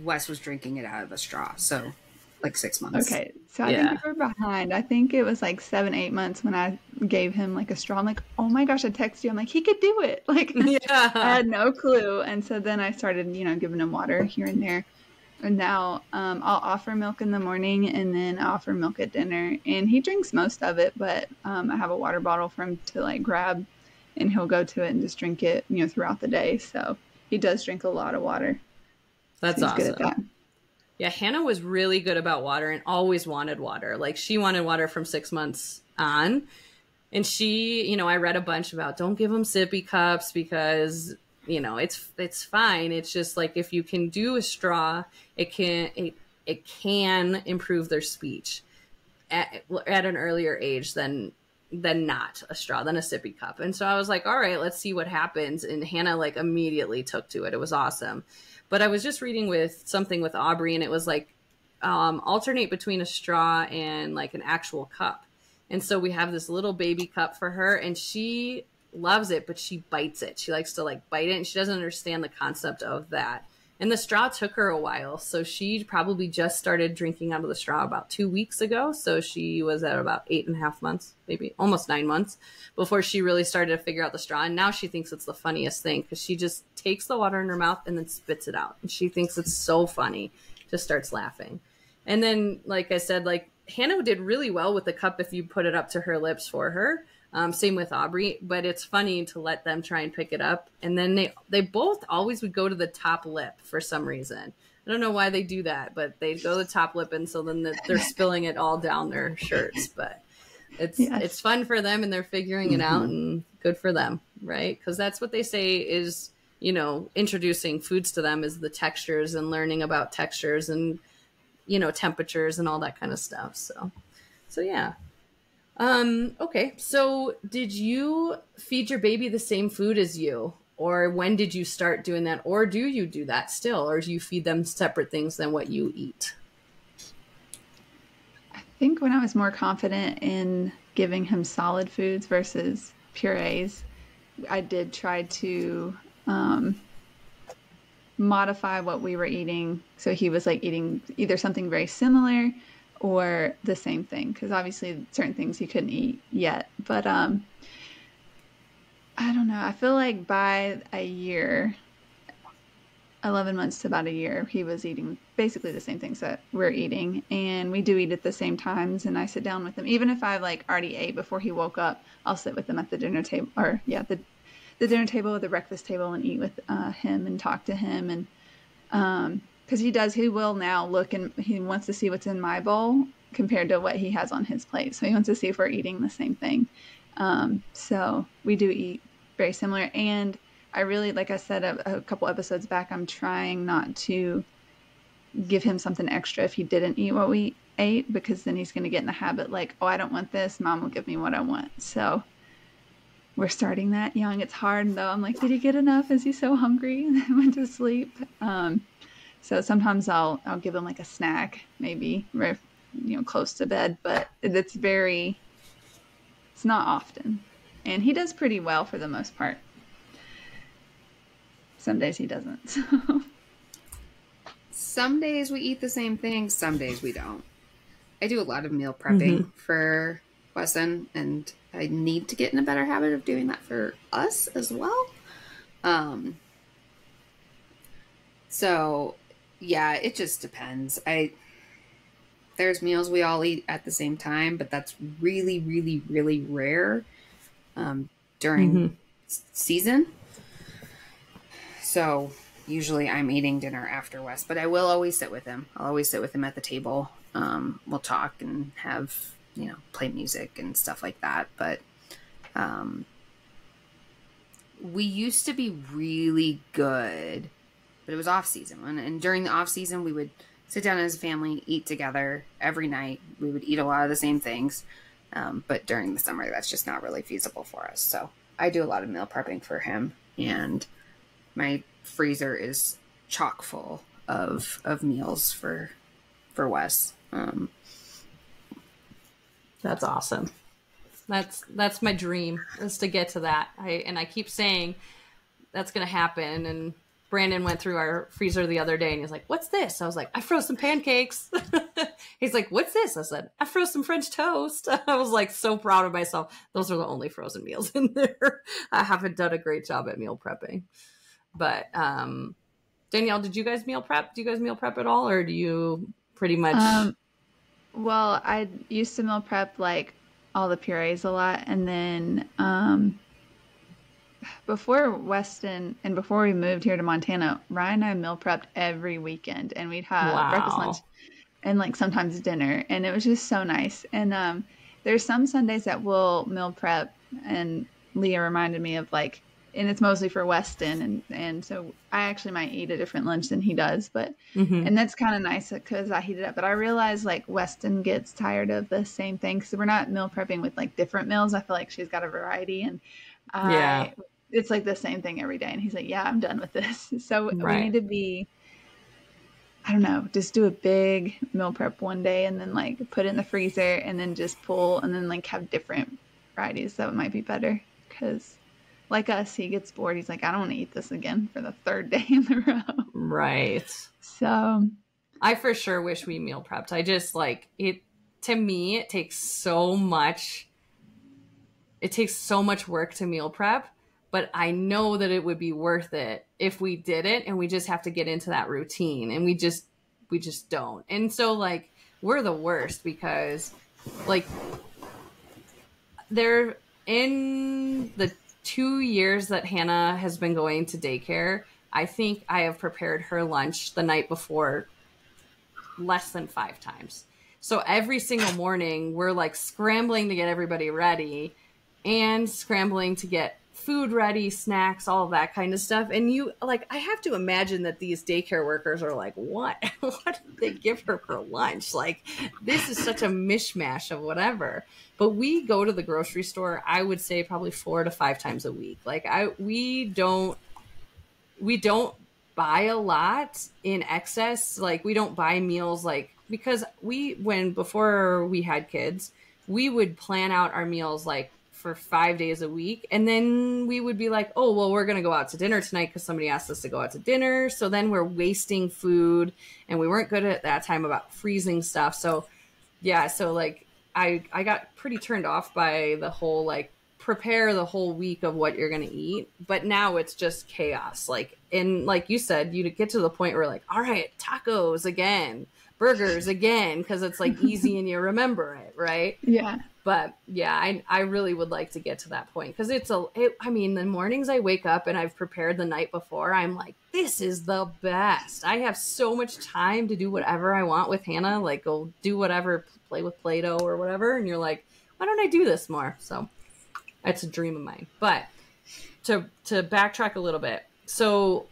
Wes was drinking it out of a straw. So, like 6 months. Okay, so I think we're behind. I think it was like 7-8 months when I gave him like a straw. I'm like, oh my gosh, I texted you. I'm like, he could do it. Like, yeah. I had no clue. And so then I started, giving him water here and there. And now I'll offer milk in the morning and then I offer milk at dinner. And he drinks most of it, but I have a water bottle for him to like grab. And he'll go to it and just drink it, throughout the day. So he does drink a lot of water. That's so he's awesome. Good at that. Yeah, Hannah was really good about water and always wanted water. Like, she wanted water from 6 months on. And she, I read a bunch about don't give them sippy cups because, it's fine. It's just like, if you can do a straw, it can improve their speech at an earlier age than not a straw, than a sippy cup. And so I was like, all right, let's see what happens. And Hannah like immediately took to it. It was awesome. But I was just reading with Aubrey, and it was like, alternate between a straw and like an actual cup. And so we have this little baby cup for her, and she loves it, but she bites it. She likes to like bite it, and she doesn't understand the concept of that. And the straw took her a while. So she probably just started drinking out of the straw about 2 weeks ago. So she was at about 8.5 months, maybe almost 9 months before she really started to figure out the straw. And now she thinks it's the funniest thing because she just takes the water in her mouth and then spits it out. And she thinks it's so funny, just starts laughing. And then, like I said, like Hannah did really well with the cup if you put it up to her lips for her. Same with Aubrey, but it's funny to let them try and pick it up. And then they both always would go to the top lip for some reason. I don't know why they do that, but they go to the top lip, and so then they're spilling it all down their shirts. But it's fun for them, and they're figuring it out, and good for them, right? Because that's what they say is, introducing foods to them is the textures and learning about textures and, temperatures and all that kind of stuff. So yeah. Okay. So did you feed your baby the same food as you, or when did you start doing that? Or do you do that still, or do you feed them separate things than what you eat? I think when I was more confident in giving him solid foods versus purees, I did try to modify what we were eating. So he was like eating either something very similar or the same thing. Because obviously certain things he couldn't eat yet. But I don't know. I feel like by a year, 11 months to about a year, he was eating basically the same things that we're eating. And we do eat at the same times. And I sit down with him. Even if I like already ate before he woke up, I'll sit with him at the dinner table, or the dinner table or the breakfast table, and eat with him and talk to him. And because he will now look, and he wants to see what's in my bowl compared to what he has on his plate. So he wants to see if we're eating the same thing. So we do eat very similar. And I really, like I said a couple episodes back, I'm trying not to give him something extra if he didn't eat what we ate, because then he's going to get in the habit like, oh, I don't want this. Mom will give me what I want. So we're starting that young. It's hard though. I'm like, did he get enough? Is he so hungry? And then went to sleep. So sometimes I'll give him like a snack, maybe right, close to bed, but it's not often. And he does pretty well for the most part. Some days he doesn't. So. Some days we eat the same thing. Some days we don't. I do a lot of meal prepping for Weston, and I need to get in a better habit of doing that for us as well. So yeah, it just depends. There's meals we all eat at the same time, but that's really, really, really rare during season. So usually I'm eating dinner after Wes, but I will always sit with him. I'll always sit with him at the table. We'll talk and have, play music and stuff like that. But we used to be really good, but it was off season. And during the off season, we would sit down as a family, eat together every night. We would eat a lot of the same things. But during the summer, that's just not really feasible for us. So I do a lot of meal prepping for him, and my freezer is chock full of meals for Wes. That's awesome. That's my dream, is to get to that. I keep saying that's going to happen. And Brandon went through our freezer the other day and he's like, "What's this?" I was like, "I froze some pancakes." He's like, "What's this?" I said, "I froze some French toast." I was like so proud of myself. Those are the only frozen meals in there. I haven't done a great job at meal prepping. But Danielle, did you guys meal prep? Do you guys meal prep at all, or do you pretty much? Well, I used to meal prep like all the purees a lot, and then before Weston and before we moved here to Montana, Ryan and I meal prepped every weekend, and we'd have breakfast, lunch, and like sometimes dinner, and it was just so nice. And there's some Sundays that we'll meal prep, and Leah reminded me of like, and it's mostly for Weston, and so I actually might eat a different lunch than he does, but and that's kind of nice because I heat it up. But I realize like Weston gets tired of the same thing, because we're not meal prepping with like different meals. I feel like she's got a variety, and it's like the same thing every day. And he's like, "Yeah, I'm done with this." So we need to be, I don't know, just do a big meal prep one day and then like put it in the freezer and then just pull and then like have different varieties. That might be better, because like us, he gets bored. He's like, "I don't want to eat this again for the third day in a row." Right. So I for sure wish we meal prepped. I just like it. To me, it takes so much. It takes so much work to meal prep, but I know that it would be worth it if we did it, and we just have to get into that routine, and we just don't. And so like we're the worst, because like they're in the 2 years that Hannah has been going to daycare, I think I have prepared her lunch the night before less than 5 times. So every single morning we're like scrambling to get everybody ready and scrambling to get food ready, snacks, all of that kind of stuff. And I have to imagine that these daycare workers are like, what did they give her for lunch? Like, this is such a mishmash of whatever. But we go to the grocery store, I would say probably 4 to 5 times a week. Like we don't buy a lot in excess. Like we don't buy meals, like, because before we had kids, we would plan out our meals like for 5 days a week. And then we would be like, oh, well, we're going to go out to dinner tonight because somebody asked us to go out to dinner. So then we're wasting food, and we weren't good at that time about freezing stuff. So yeah, so like I got pretty turned off by the whole like prepare the whole week of what you're going to eat. But now it's just chaos. Like, and like you said, you get to the point where like, all right, tacos again, burgers again, because it's like easy and you remember it, right? Yeah. But yeah, I really would like to get to that point, because I mean, the mornings I wake up and I've prepared the night before, I'm like, this is the best. I have so much time to do whatever I want with Hannah, like go do whatever, play with Play-Doh or whatever. And you're like, why don't I do this more? So that's a dream of mine. But to backtrack a little bit. So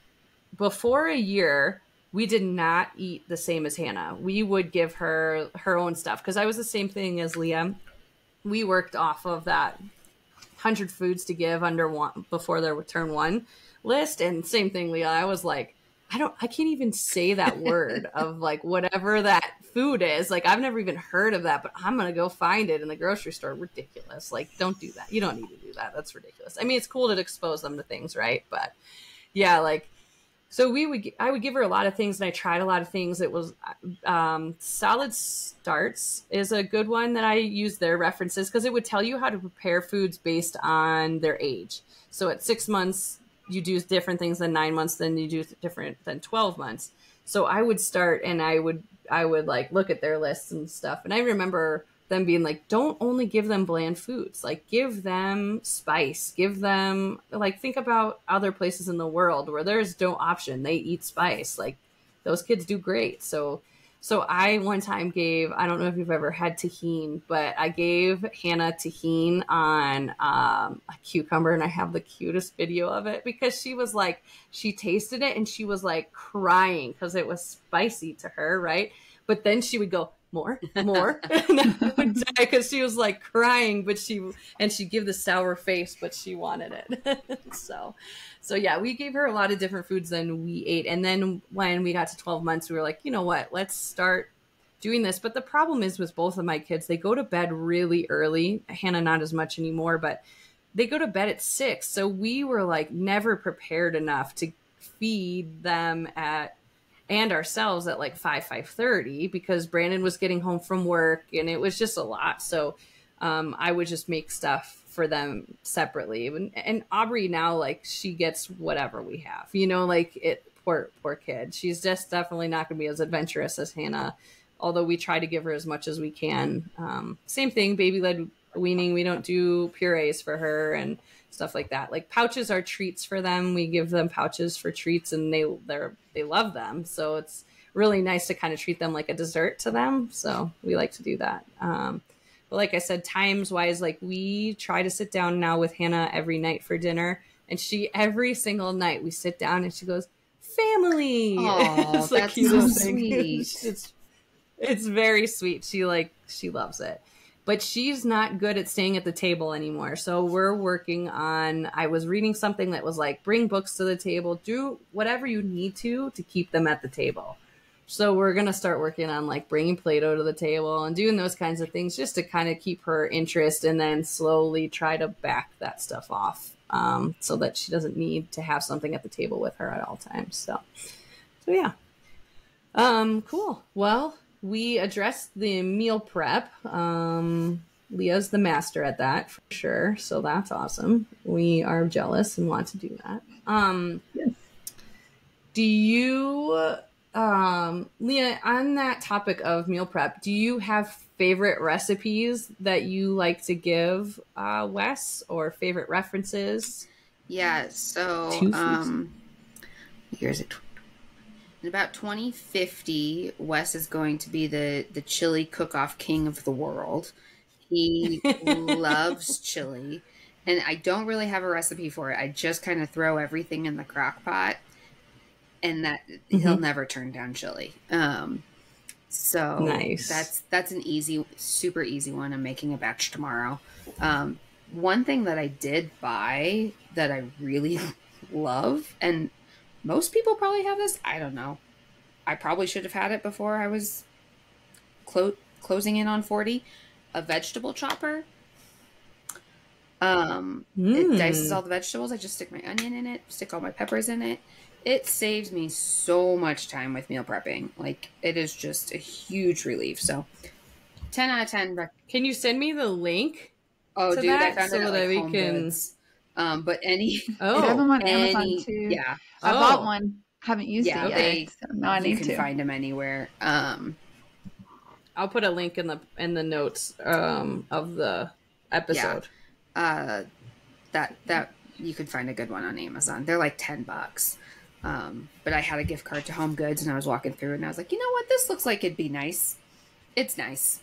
before a year, we did not eat the same as Hannah. We would give her her own stuff, because I was the same thing as Leah. We worked off of that 100 foods to give under one before their turn one list. And same thing, Leah. I was like, I can't even say that word of like whatever that food is. Like, I've never even heard of that, but I'm going to go find it in the grocery store. Ridiculous. Like, don't do that. You don't need to do that. That's ridiculous. I mean, it's cool to expose them to things, right? But yeah, like, so I would give her a lot of things, and I tried a lot of things. It was Solid Starts is a good one that I use their references, because it would tell you how to prepare foods based on their age. So at 6 months, you do different things than 9 months, then you do different than 12 months. So I would start, and I would like look at their lists and stuff. And I remember them being like, don't only give them bland foods, like give them spice, give them like, think about other places in the world where there's no option, they eat spice, like those kids do great. So I one time gave, I don't know if you've ever had tahini, but I gave Hannah tahini on a cucumber, and I have the cutest video of it, because she was like, she tasted it and she was like crying because it was spicy to her, right? But then she would go, more, and I would die because she was like crying, but she'd give the sour face, but she wanted it. So yeah, we gave her a lot of different foods than we ate. And then when we got to 12 months, we were like, you know what, let's start doing this. But the problem is with both of my kids, they go to bed really early. Hannah, not as much anymore, but they go to bed at 6. So we were like never prepared enough to feed them and ourselves at like 5:30, because Brandon was getting home from work and it was just a lot. So I would just make stuff for them separately. And Aubrey now, like, she gets whatever we have, you know, like poor kid. She's just definitely not going to be as adventurous as Hannah, although we try to give her as much as we can. Same thing, baby-led weaning. We don't do purees for her and stuff like that. Like, pouches are treats for them. We give them pouches for treats, and they love them. So it's really nice to kind of treat them like a dessert to them. So we like to do that. But like I said, times wise, like, we try to sit down now with Hannah every night for dinner, and every single night we sit down and she goes, family. Oh, that's so sweet. It's very sweet. She loves it. But she's not good at staying at the table anymore. So we're working on, I was reading something that was like, bring books to the table, do whatever you need to keep them at the table. So we're going to start working on like bringing Play-Doh to the table and doing those kinds of things just to kind of keep her interest, and then slowly try to back that stuff off so that she doesn't need to have something at the table with her at all times. So yeah. Cool. Well, we addressed the meal prep. Leah's the master at that for sure. So that's awesome. We are jealous and want to do that. Yes. Do you, Leah, on that topic of meal prep, do you have favorite recipes that you like to give Wes, or favorite references? Yeah. So, here's it. In about 2050, Wes is going to be the chili cook-off king of the world. He loves chili, and I don't really have a recipe for it. I just kind of throw everything in the crock pot, and that he'll never turn down chili. So nice. That's an easy, super easy one. I'm making a batch tomorrow. One thing that I did buy that I really love, and most people probably have this, I don't know, I probably should have had it before I was closing in on 40, a vegetable chopper. It dices all the vegetables. I just stick my onion in it, stick all my peppers in it. It saves me so much time with meal prepping. Like, it is just a huge relief. So 10 out of 10. Can you send me the link? Oh, dude, I found so it at that like we Home can. Goods. But any, They have them on Amazon any, too. yeah, I bought one. Haven't used yeah, it yet. So now I you need can to. find them anywhere. I'll put a link in the notes of the episode. Yeah. That you could find a good one on Amazon. They're like $10. But I had a gift card to Home Goods and I was walking through and I was like, you know what? This looks like it'd be nice. It's nice.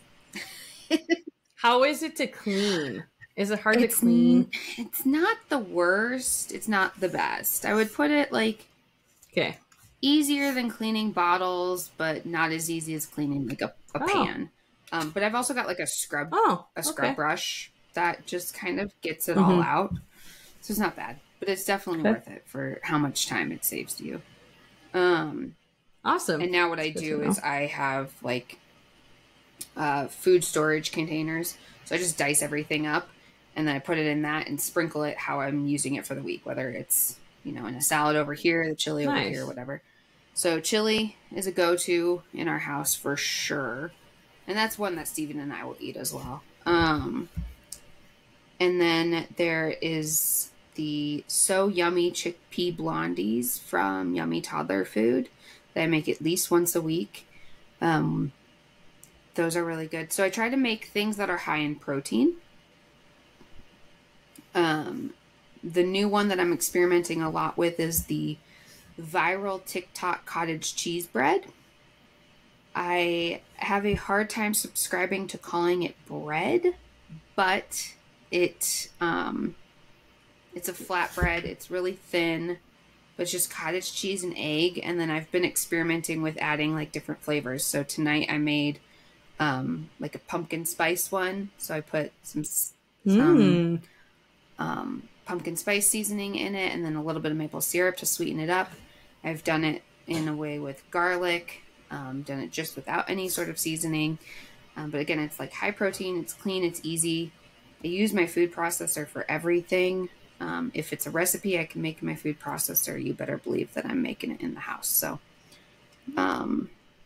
How is it to clean? Is it hard to clean? It's not the worst. It's not the best. I would put it like easier than cleaning bottles, but not as easy as cleaning like a pan. But I've also got like a scrub brush that just kind of gets it all out. So it's not bad, but it's definitely worth it for how much time it saves you. Awesome. And now what I do is I have like food storage containers. So I just dice everything up and then I put it in that and sprinkle it how I'm using it for the week, whether it's, in a salad over here, the chili over here, whatever. So chili is a go-to in our house for sure. And that's one that Steven and I will eat as well. And then there is the So Yummy Chickpea Blondies from Yummy Toddler Food that I make at least once a week. Those are really good. So I try to make things that are high in protein. The new one that I'm experimenting a lot with is the viral TikTok cottage cheese bread. I have a hard time subscribing to calling it bread, but it's a flatbread. It's really thin, but it's just cottage cheese and egg. And then I've been experimenting with adding like different flavors. So tonight I made like a pumpkin spice one. So I put some pumpkin spice seasoning in it and then a little bit of maple syrup to sweeten it up. I've done it in a way with garlic, done it just without any sort of seasoning. But again, it's like high protein, it's clean, it's easy. I use my food processor for everything. If it's a recipe I can make in my food processor, you better believe that I'm making it in the house. So,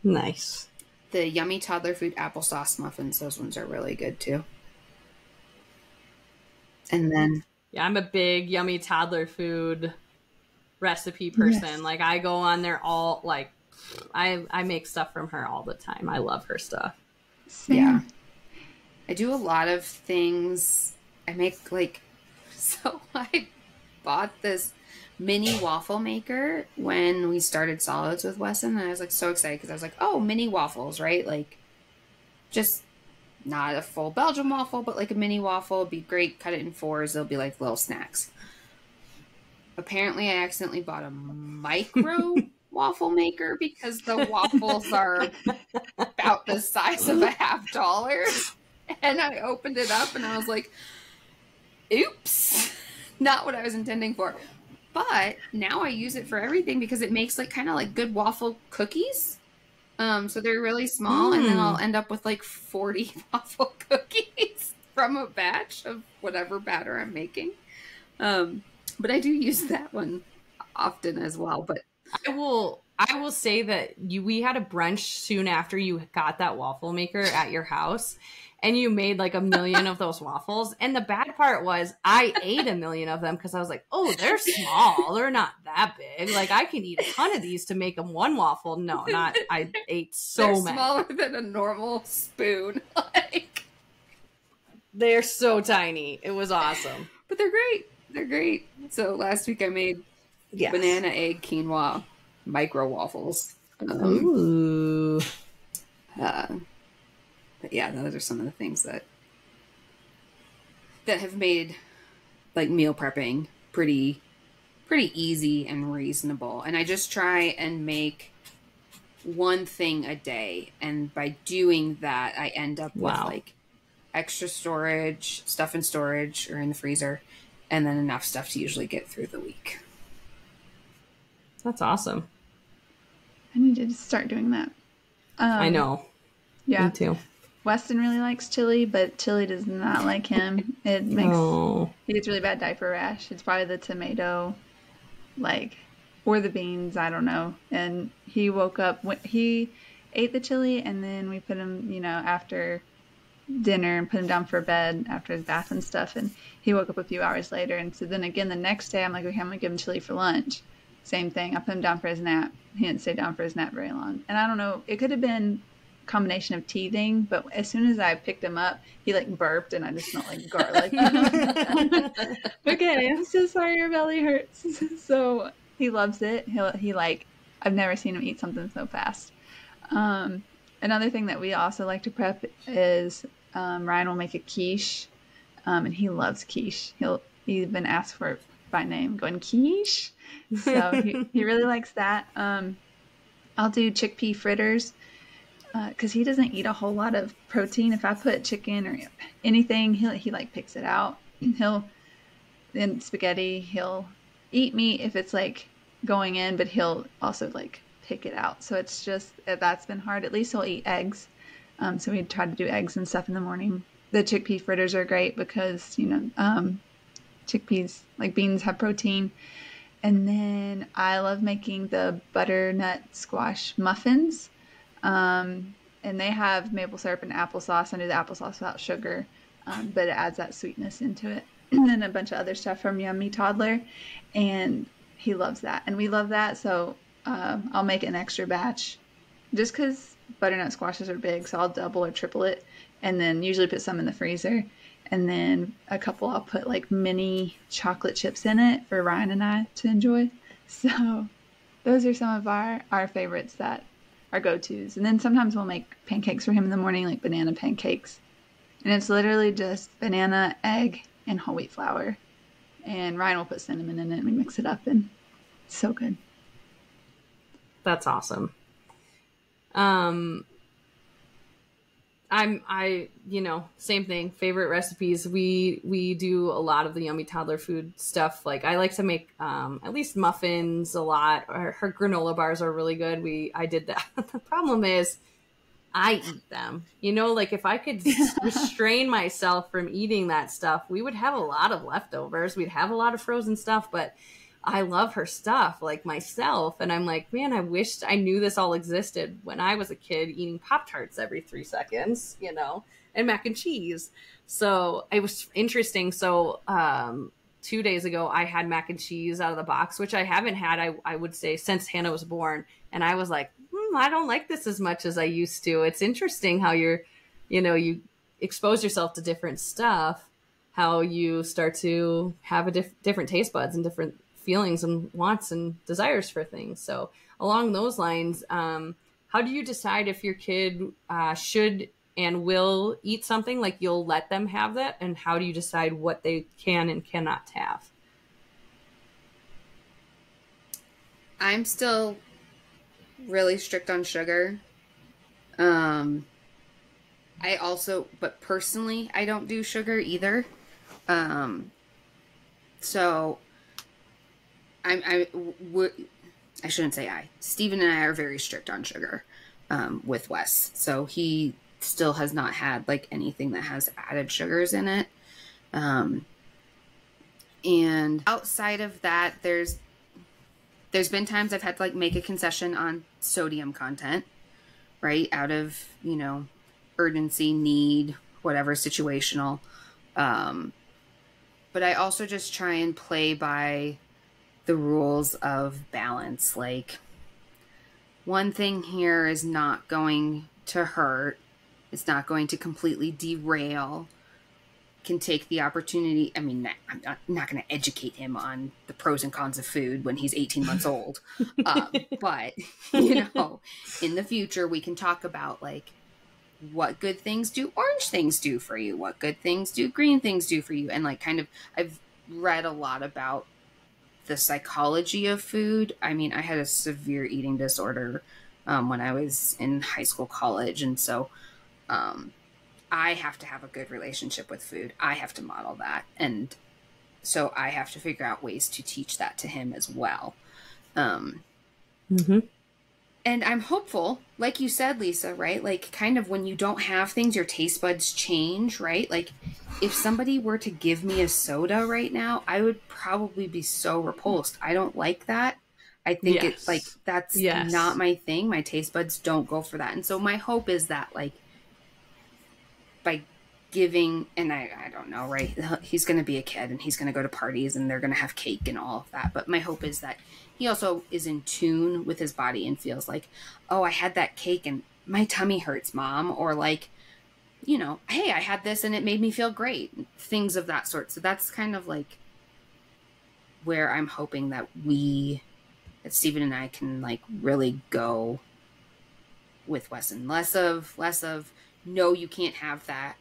nice. The Yummy Toddler Food applesauce muffins, those ones are really good too. And then I'm a big Yummy Toddler Food recipe person. Yes. Like I go on there all like I make stuff from her all the time. I love her stuff. Same. Yeah. I do a lot of things. I make like, so I bought this mini waffle maker when we started solids with Wesson, and I was like so excited because I was like, oh, mini waffles, right? Like just not a full Belgian waffle, but like a mini waffle would be great. Cut it in fours. They'll be like little snacks. Apparently I accidentally bought a micro waffle maker because the waffles are about the size of $50. And I opened it up and I was like, oops, not what I was intending for. But now I use it for everything because it makes like kind of like good waffle cookies. So they're really small and then I'll end up with like 40 waffle cookies from a batch of whatever batter I'm making. But I do use that one often as well. But I will say that we had a brunch soon after you got that waffle maker at your house. And you made like 1 million of those waffles. And the bad part was I ate 1 million of them because I was like, oh, they're small. They're not that big. Like I can eat a ton of these to make them one waffle. No, not. I ate so many. They're smaller than a normal spoon. Like they're so tiny. It was awesome. But they're great. They're great. So last week I made banana, egg, quinoa, micro waffles. Ooh. But yeah, those are some of the things that have made like meal prepping pretty easy and reasonable. And I just try and make one thing a day. And by doing that, I end up with like extra storage, stuff in storage or in the freezer, and then enough stuff to usually get through the week. That's awesome. I need to start doing that. I know. Yeah. Me too. Weston really likes chili, but chili does not like him. He gets really bad diaper rash. It's probably the tomato, like, or the beans, I don't know. And he woke up when he ate the chili, and then we put him, after dinner and put him down for bed after his bath and stuff. And he woke up a few hours later. And so then again, the next day, I'm like, okay, I'm going to give him chili for lunch. Same thing. I put him down for his nap. He didn't stay down for his nap very long. And I don't know, it could have been a combination of teething, but as soon as I picked him up, he like burped and I just smelled like garlic. Okay, I'm so sorry your belly hurts. So he loves it. I've never seen him eat something so fast. Another thing that we also like to prep is Ryan will make a quiche, and he loves quiche. He's been asked for it by name, going quiche. So he really likes that. I'll do chickpea fritters because he doesn't eat a whole lot of protein. If I put chicken or anything, he like picks it out. In spaghetti, he'll eat meat if it's like going in, but he'll also like pick it out. So it's just, that's been hard. At least he'll eat eggs. So we try to do eggs and stuff in the morning. The chickpea fritters are great because, chickpeas, like beans, have protein. And then I love making the butternut squash muffins. And they have maple syrup and applesauce. I do the applesauce without sugar, but it adds that sweetness into it. And then a bunch of other stuff from Yummy Toddler. And he loves that. And we love that. So I'll make an extra batch just because butternut squashes are big. So I'll double or triple it. And then usually put some in the freezer. And then a couple I'll put like mini chocolate chips in it for Ryan and I to enjoy. So those are some of our favorites that are go-tos. And then sometimes we'll make pancakes for him in the morning, like banana pancakes. And it's literally just banana, egg, and whole wheat flour. And Ryan will put cinnamon in it and we mix it up and it's so good. That's awesome. Same thing. Favorite recipes. We do a lot of the Yummy Toddler food stuff. Like I like to make at least muffins a lot. Her granola bars are really good. I did that. The problem is I eat them. Like if I could restrain myself from eating that stuff, we would have a lot of leftovers. We'd have a lot of frozen stuff, but I love her stuff like myself. And I'm like, man, I wished I knew this all existed when I was a kid eating Pop-Tarts every 3 seconds, and mac and cheese. So it was interesting. So 2 days ago, I had mac and cheese out of the box, which I haven't had, I would say, since Hannah was born. And I was like, I don't like this as much as I used to. It's interesting how you expose yourself to different stuff, how you start to have different taste buds and different feelings and wants and desires for things. So along those lines, how do you decide if your kid should and will eat something? Like you'll let them have that, and how do you decide what they can and cannot have? I'm still really strict on sugar. But personally, I don't do sugar either. So I shouldn't say I. Steven and I are very strict on sugar with Wes. So he still has not had like anything that has added sugars in it. And outside of that, there's been times I've had to like make a concession on sodium content, right? Out of, urgency, need, whatever, situational. But I also just try and play by the rules of balance. Like one thing here is not going to hurt. It's not going to completely derail. Can take the opportunity. I mean, I'm not going to educate him on the pros and cons of food when he's 18 months old. But, in the future, we can talk about like what good things do orange things do for you? What good things do green things do for you? And like kind of, I've read a lot about the psychology of food. I mean, I had a severe eating disorder when I was in high school, college. And so I have to have a good relationship with food. I have to model that. And so I have to figure out ways to teach that to him as well. Mm-hmm. And I'm hopeful, like you said, Lisa, right? Like, kind of when you don't have things, your taste buds change, right? Like, if somebody were to give me a soda right now, I would probably be so repulsed. I don't like that. I think it's like, Yes. that's not Yes. my thing. My taste buds don't go for that. And so my hope is that, like, by giving, and I don't know, right? He's going to be a kid and he's going to go to parties and they're going to have cake and all of that. But my hope is that he also is in tune with his body and feels like, oh, I had that cake and my tummy hurts, Mom. Or like, you know, hey, I had this and it made me feel great. Things of that sort. So that's kind of like where I'm hoping that Stephen and I can like really go with Weston. Less of, no, you can't have that,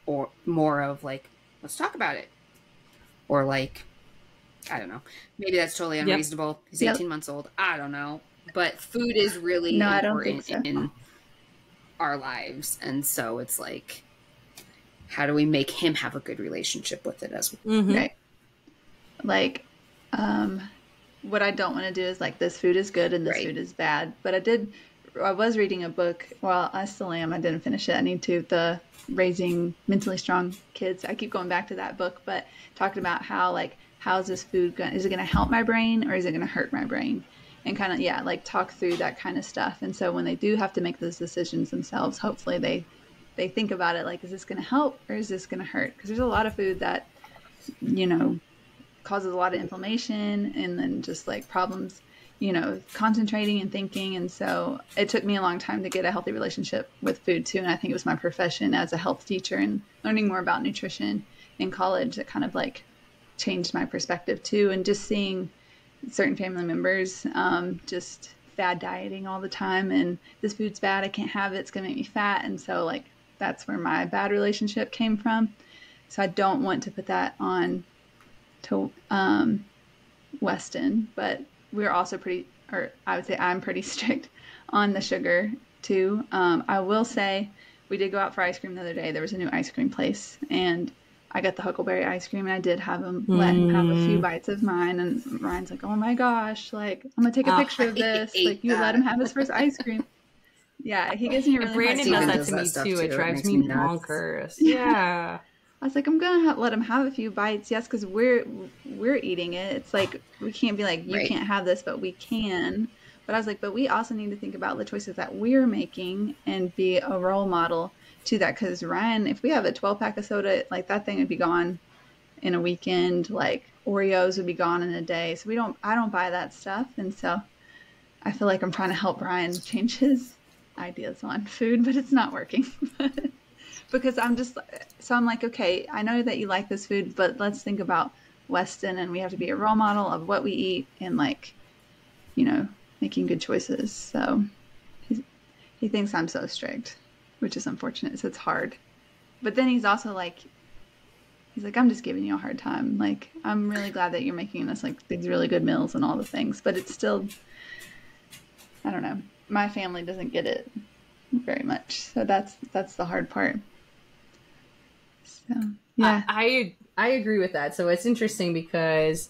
or more of like, let's talk about it. Or like, I don't know. Maybe that's totally unreasonable. He's 18 months old. I don't know. But food is really No, I don't think important so. in our lives. And so it's like, how do we make him have a good relationship with it as well? Mm-hmm. Right. Like, what I don't want to do is like, this food is good and this Right. food is bad. But I was reading a book. Well, I still am. I didn't finish it. I need to. The Raising Mentally Strong Kids. I keep going back to that book, but talking about how like, how's this food going? Is it going to help my brain or is it going to hurt my brain? And kind of, yeah, like talk through that kind of stuff. And so when they do have to make those decisions themselves, hopefully they think about it like, is this going to help or is this going to hurt? Because there's a lot of food that, you know, causes a lot of inflammation and then just like problems, you know, concentrating and thinking. And so it took me a long time to get a healthy relationship with food too. And I think it was my profession as a health teacher and learning more about nutrition in college that kind of like changed my perspective too. And just seeing certain family members just fad dieting all the time and this food's bad, I can't have it, it's gonna make me fat. And so like that's where my bad relationship came from. So I don't want to put that on to Weston, but we're also pretty, or I would say I'm pretty strict on the sugar too. I will say we did go out for ice cream the other day. There was a new ice cream place and I got the Huckleberry ice cream and I did have him let him have a few bites of mine. And Ryan's like, oh my gosh, like I'm gonna take a picture of this. Like you let him have his first ice cream. Yeah, he gives me a really Brandon hard does time. that to me too. It It drives makes me me nuts. bonkers. Yeah. I was like, I'm gonna let him have a few bites, yes, because we're eating it. It's like we can't be like, you Right. can't have this, but we can. But I was like, but we also need to think about the choices that we're making and be a role model to that. Because Ryan, if we have a 12-pack of soda, like that thing would be gone in a weekend. Like Oreos would be gone in a day. So I don't buy that stuff, and so I feel like I'm trying to help Ryan change his ideas on food, but it's not working. Because I'm like, okay, I know that you like this food, but let's think about Weston and we have to be a role model of what we eat and like, you know, making good choices. So he thinks I'm so strict, which is unfortunate. So it's hard. But then he's also like, I'm just giving you a hard time. Like, I'm really glad that you're making us like these really good meals and all the things, but it's still, I don't know. My family doesn't get it very much. So that's the hard part. So, yeah. I agree with that. So it's interesting because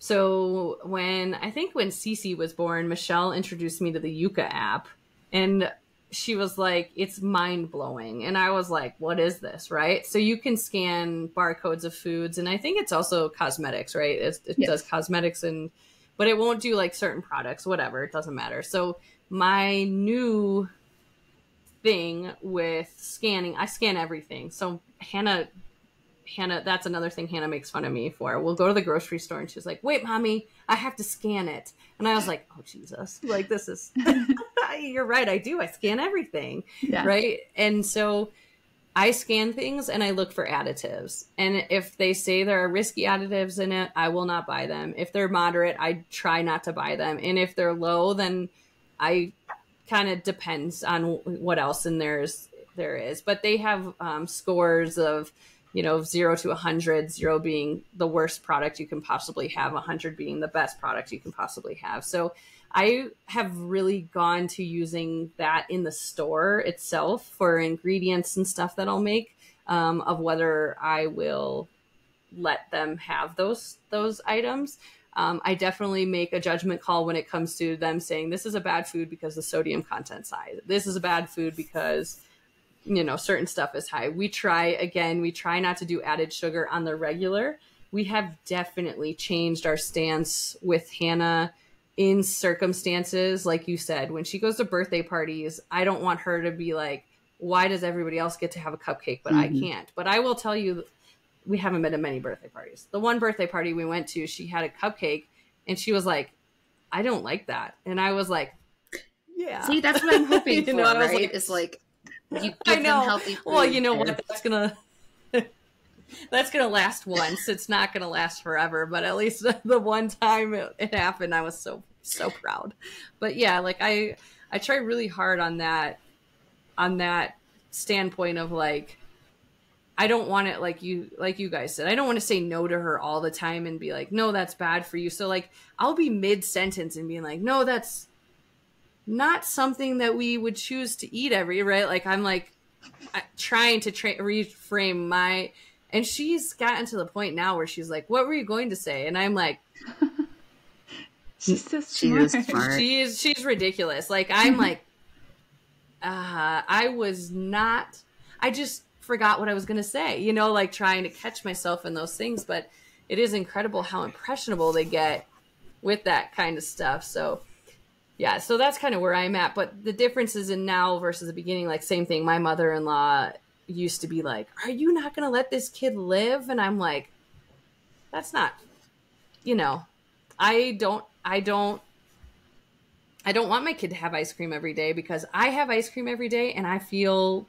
when Cece was born, Michelle introduced me to the Yuka app and she was like, it's mind blowing. And I was like, what is this? Right. So you can scan barcodes of foods. And I think it's also cosmetics, right? It Yes. does cosmetics but it won't do like certain products, whatever. It doesn't matter. So my new thing with scanning, I scan everything. So Hannah, that's another thing Hannah makes fun of me for. We'll go to the grocery store and she's like, wait, Mommy, I have to scan it. And I was like, oh, Jesus. Like, this is, you're right. I do. I scan everything. Yeah. Right. And so I scan things and I look for additives. And if they say there are risky additives in it, I will not buy them. If they're moderate, I try not to buy them. And if they're low, then I kind of depends on what else in there is. But they have scores of, 0 to 100, 0 being the worst product you can possibly have, 100 being the best product you can possibly have. So I have really gone to using that in the store itself for ingredients and stuff that I'll make, of whether I will let them have those items. I definitely make a judgment call when it comes to them saying this is a bad food because the sodium content's high. This is a bad food because, you know, certain stuff is high. We try not to do added sugar on the regular. We have definitely changed our stance with Hannah in circumstances, like you said, when she goes to birthday parties, I don't want her to be like, why does everybody else get to have a cupcake, but I can't? But I will tell you, we haven't been to many birthday parties. The one birthday party we went to, she had a cupcake and she was like, I don't like that. And I was like, yeah. See, that's what I'm hoping for, right? Like, it's like, you give them healthy food. Well, you know what? That's gonna last once. It's not gonna last forever, but at least the one time it happened, I was so proud. But yeah, like I try really hard on that standpoint of like, I don't want it like you guys said. I don't want to say no to her all the time and be like, no, that's bad for you. So like I'll be mid-sentence and being like, no, that's not something that we would choose to eat right? Like I'm like trying to reframe my. And she's gotten to the point now where she's like, what were you going to say? And I'm like, she's so smart. She is smart. She's ridiculous. Like, I'm like, I just forgot what I was going to say, you know, like trying to catch myself in those things. But it is incredible how impressionable they get with that kind of stuff. So yeah, so that's kind of where I'm at. But the differences in now versus the beginning, like same thing. My mother-in-law used to be like, are you not going to let this kid live? And I'm like, that's not, you know, I don't want my kid to have ice cream every day because I have ice cream every day and I feel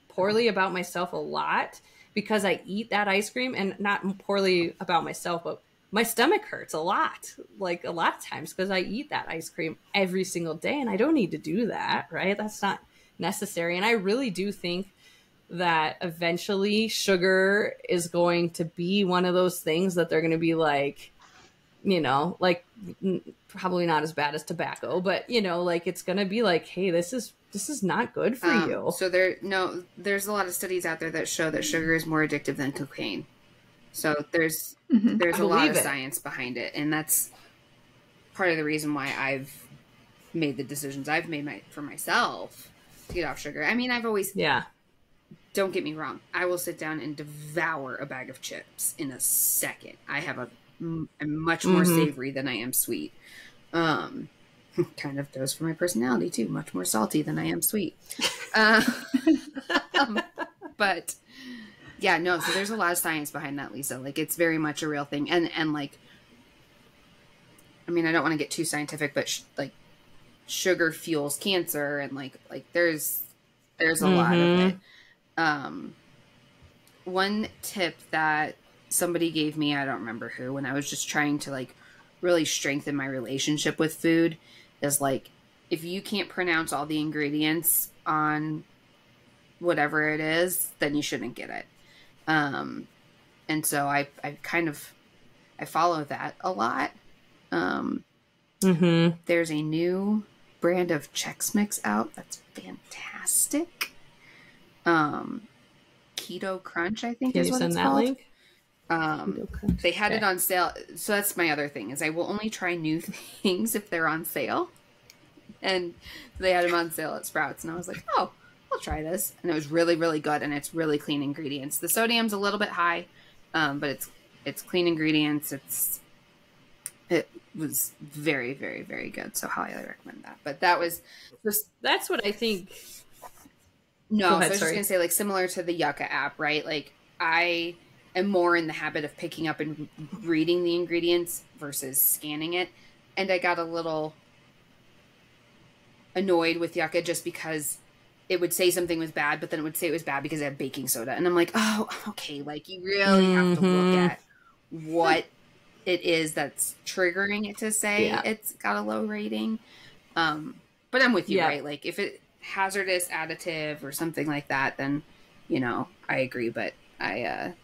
poorly about myself a lot because I eat that ice cream, and not poorly about myself, but my stomach hurts a lot, like a lot of times because I eat that ice cream every single day and I don't need to do that, right? That's not necessary. And I really do think that eventually sugar is going to be one of those things that they're going to be like, you know, like probably not as bad as tobacco, but you know, like it's going to be like, hey, this is not good for you. So there's a lot of studies out there that show that sugar is more addictive than cocaine. So there's a lot of science behind it. And that's part of the reason why I've made the decisions I've made for myself to get off sugar. I mean, I've always, don't get me wrong, I will sit down and devour a bag of chips in a second. I'm much more savory than I am sweet. Kind of goes for my personality too. Much more salty than I am sweet. But yeah, no. So there's a lot of science behind that, Lisa. Like it's very much a real thing. And like, I mean, I don't want to get too scientific, but like sugar fuels cancer, and like there's a lot of it. One tip that somebody gave me, I don't remember who, when I was just trying to like really strengthen my relationship with food, is like, if you can't pronounce all the ingredients on whatever it is, then you shouldn't get it. And so I follow that a lot. There's a new brand of Chex Mix out that's fantastic. Keto Crunch, I think, is what it's called. Link? They had it on sale. So that's my other thing, is I will only try new things if they're on sale. And they had them on sale at Sprouts, and I was like, oh, I'll try this. And it was really, really good, and it's really clean ingredients. The sodium's a little bit high, but it's clean ingredients. It was very, very, very good. So highly recommend that. But that's what I think. No, so I was just going to say, like, similar to the Yucca app, right? Like, I am more in the habit of picking up and reading the ingredients versus scanning it. And I got a little annoyed with Yucca just because it would say something was bad, but then it would say it was bad because it had baking soda. And I'm like, oh, okay, like, you really have to look at what it is that's triggering it to say it's got a low rating. But I'm with you, right? Like, if it hazardous additive or something like that, then, you know, I agree. But I'm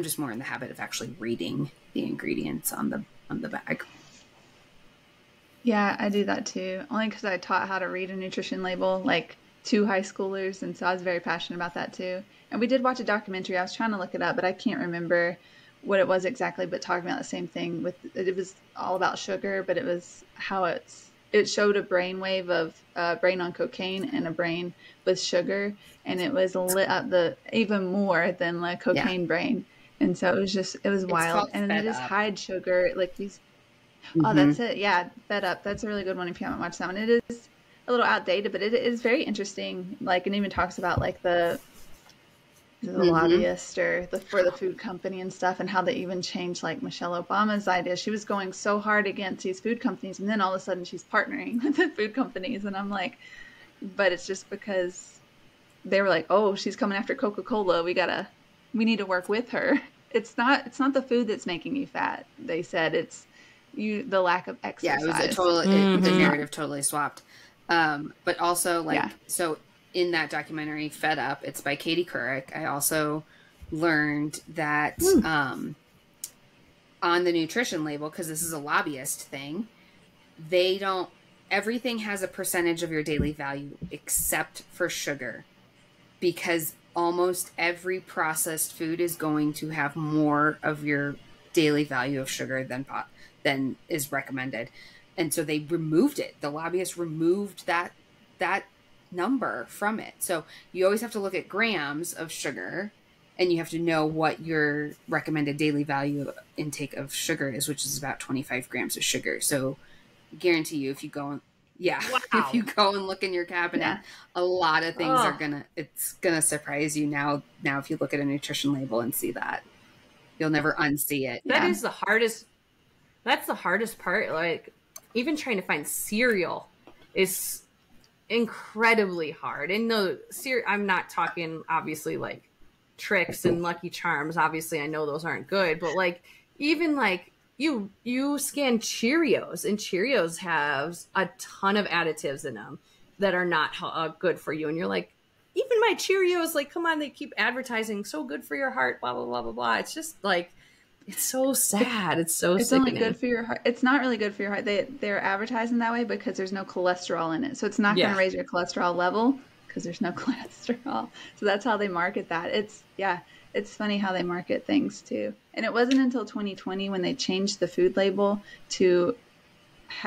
just more in the habit of actually reading the ingredients on the bag. Yeah, I do that too. Only because I taught how to read a nutrition label, like, to high schoolers, and so I was very passionate about that too. And we did watch a documentary. I was trying to look it up, but I can't remember what it was exactly, but talking about the same thing with it was all about sugar, but it was how it showed a brainwave of a brain on cocaine and a brain with sugar, and it was lit up the even more than the Yeah. cocaine brain. And so it was It's wild. called And Fed it is Up. hide sugar, like these. Oh, Mm-hmm. that's it. Yeah, Fed Up. That's a really good one if you haven't watched that one. It is a little outdated, but it is very interesting. Like, it even talks about like the Mm-hmm. lobbyist or the for the food company and stuff, and how they even changed like Michelle Obama's idea. She was going so hard against these food companies, and then all of a sudden she's partnering with the food companies, and I'm like, but it's just because they were like, oh, she's coming after Coca-Cola. We need to work with her. It's not the food that's making you fat. They said it's the lack of Yeah, it was exercise, which the is not. narrative totally swapped. But also, Yeah. like, so in that documentary, Fed Up, it's by Katie Couric. I also learned that on the nutrition label, because this is a lobbyist thing, they don't, everything has a percentage of your daily value except for sugar, because almost every processed food is going to have more of your daily value of sugar than is recommended. And so they removed it. The lobbyists removed that number from it. So you always have to look at grams of sugar, and you have to know what your recommended daily value intake of sugar is, which is about 25 grams of sugar. So guarantee you, if you go if you go and look in your cabinet, Yeah. a lot of things Oh. it's gonna surprise you now if you look at a nutrition label and see that. You'll never unsee it. That Yeah. is the hardest. That's the hardest part. Like, even trying to find cereal is incredibly hard. And no, I'm not talking obviously like Trix and Lucky Charms. Obviously, I know those aren't good, but like even like you scan Cheerios, and Cheerios has a ton of additives in them that are not good for you. And you're like, even my Cheerios, like, come on, they keep advertising so good for your heart, blah blah blah blah blah. It's just like, it's so sad. It's so It's only good sickening. for your heart. It's not really good for your heart. They're advertising that way because there's no cholesterol in it. So it's not going Yeah. to raise your cholesterol level because there's no cholesterol. So that's how they market that. It's funny how they market things too. And it wasn't until 2020 when they changed the food label to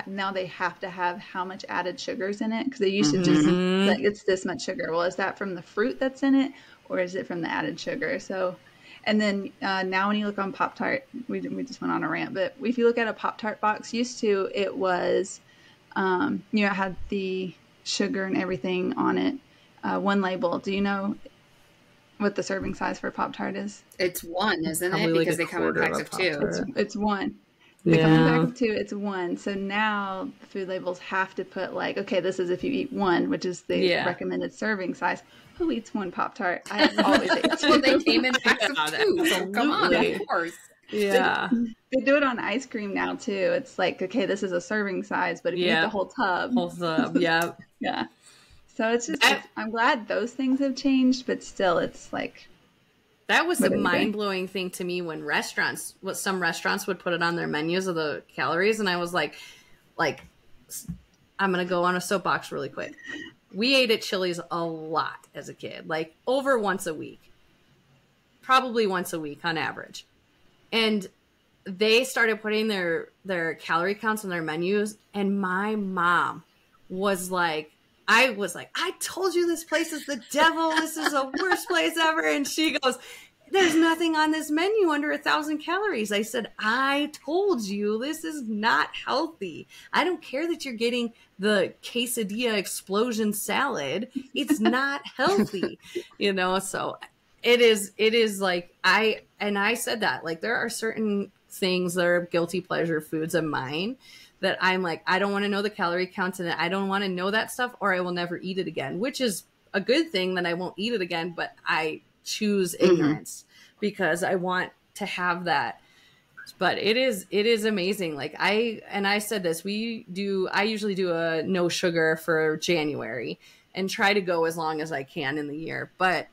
now they have to have how much added sugars in it, because they used to just like, it's this much sugar. Well, is that from the fruit that's in it, or is it from the added sugar? So, and then now when you look on Pop Tart, we just went on a rant, but if you look at a Pop Tart box, used to it was it had the sugar and everything on it, one label. Do you know what the serving size for Pop Tart is? It's one, isn't Probably it? like Because a they come in quarter of packs a of two. It's one. They come in a pack Yeah. of two. It's one. So now the food labels have to put like, okay, this is if you eat one, which is the Yeah. recommended serving size. Who eats one Pop Tart? I always ate two. Well, they came in packs of two. So come on, Absolutely. of course. Yeah. They do it on ice cream now too. It's like, okay, this is a serving size, but if you eat Yeah. the whole tub, Yeah. yeah. So it's just, That- I'm glad those things have changed, but still, it's like, That was what the are you doing? mind blowing thing to me when some restaurants would put it on their menus of the calories, and I was like, I'm gonna go on a soapbox really quick. We ate at Chili's a lot as a kid, like over once a week, probably once a week on average, and they started putting their calorie counts on their menus, and my mom was like, I told you this place is the devil. This is the worst place ever. And she goes, there's nothing on this menu under 1,000 calories. I said, I told you this is not healthy. I don't care that you're getting the quesadilla explosion salad. It's not healthy, so it is like, I said that, like, there are certain things that are guilty pleasure foods of mine that I'm like, I don't want to know the calorie count in it. I don't want to know that stuff, or I will never eat it again, which is a good thing that I won't eat it again, but I choose ignorance because I want to have that. But it is amazing. Like, I said this, I usually do a no sugar for January and try to go as long as I can in the year. But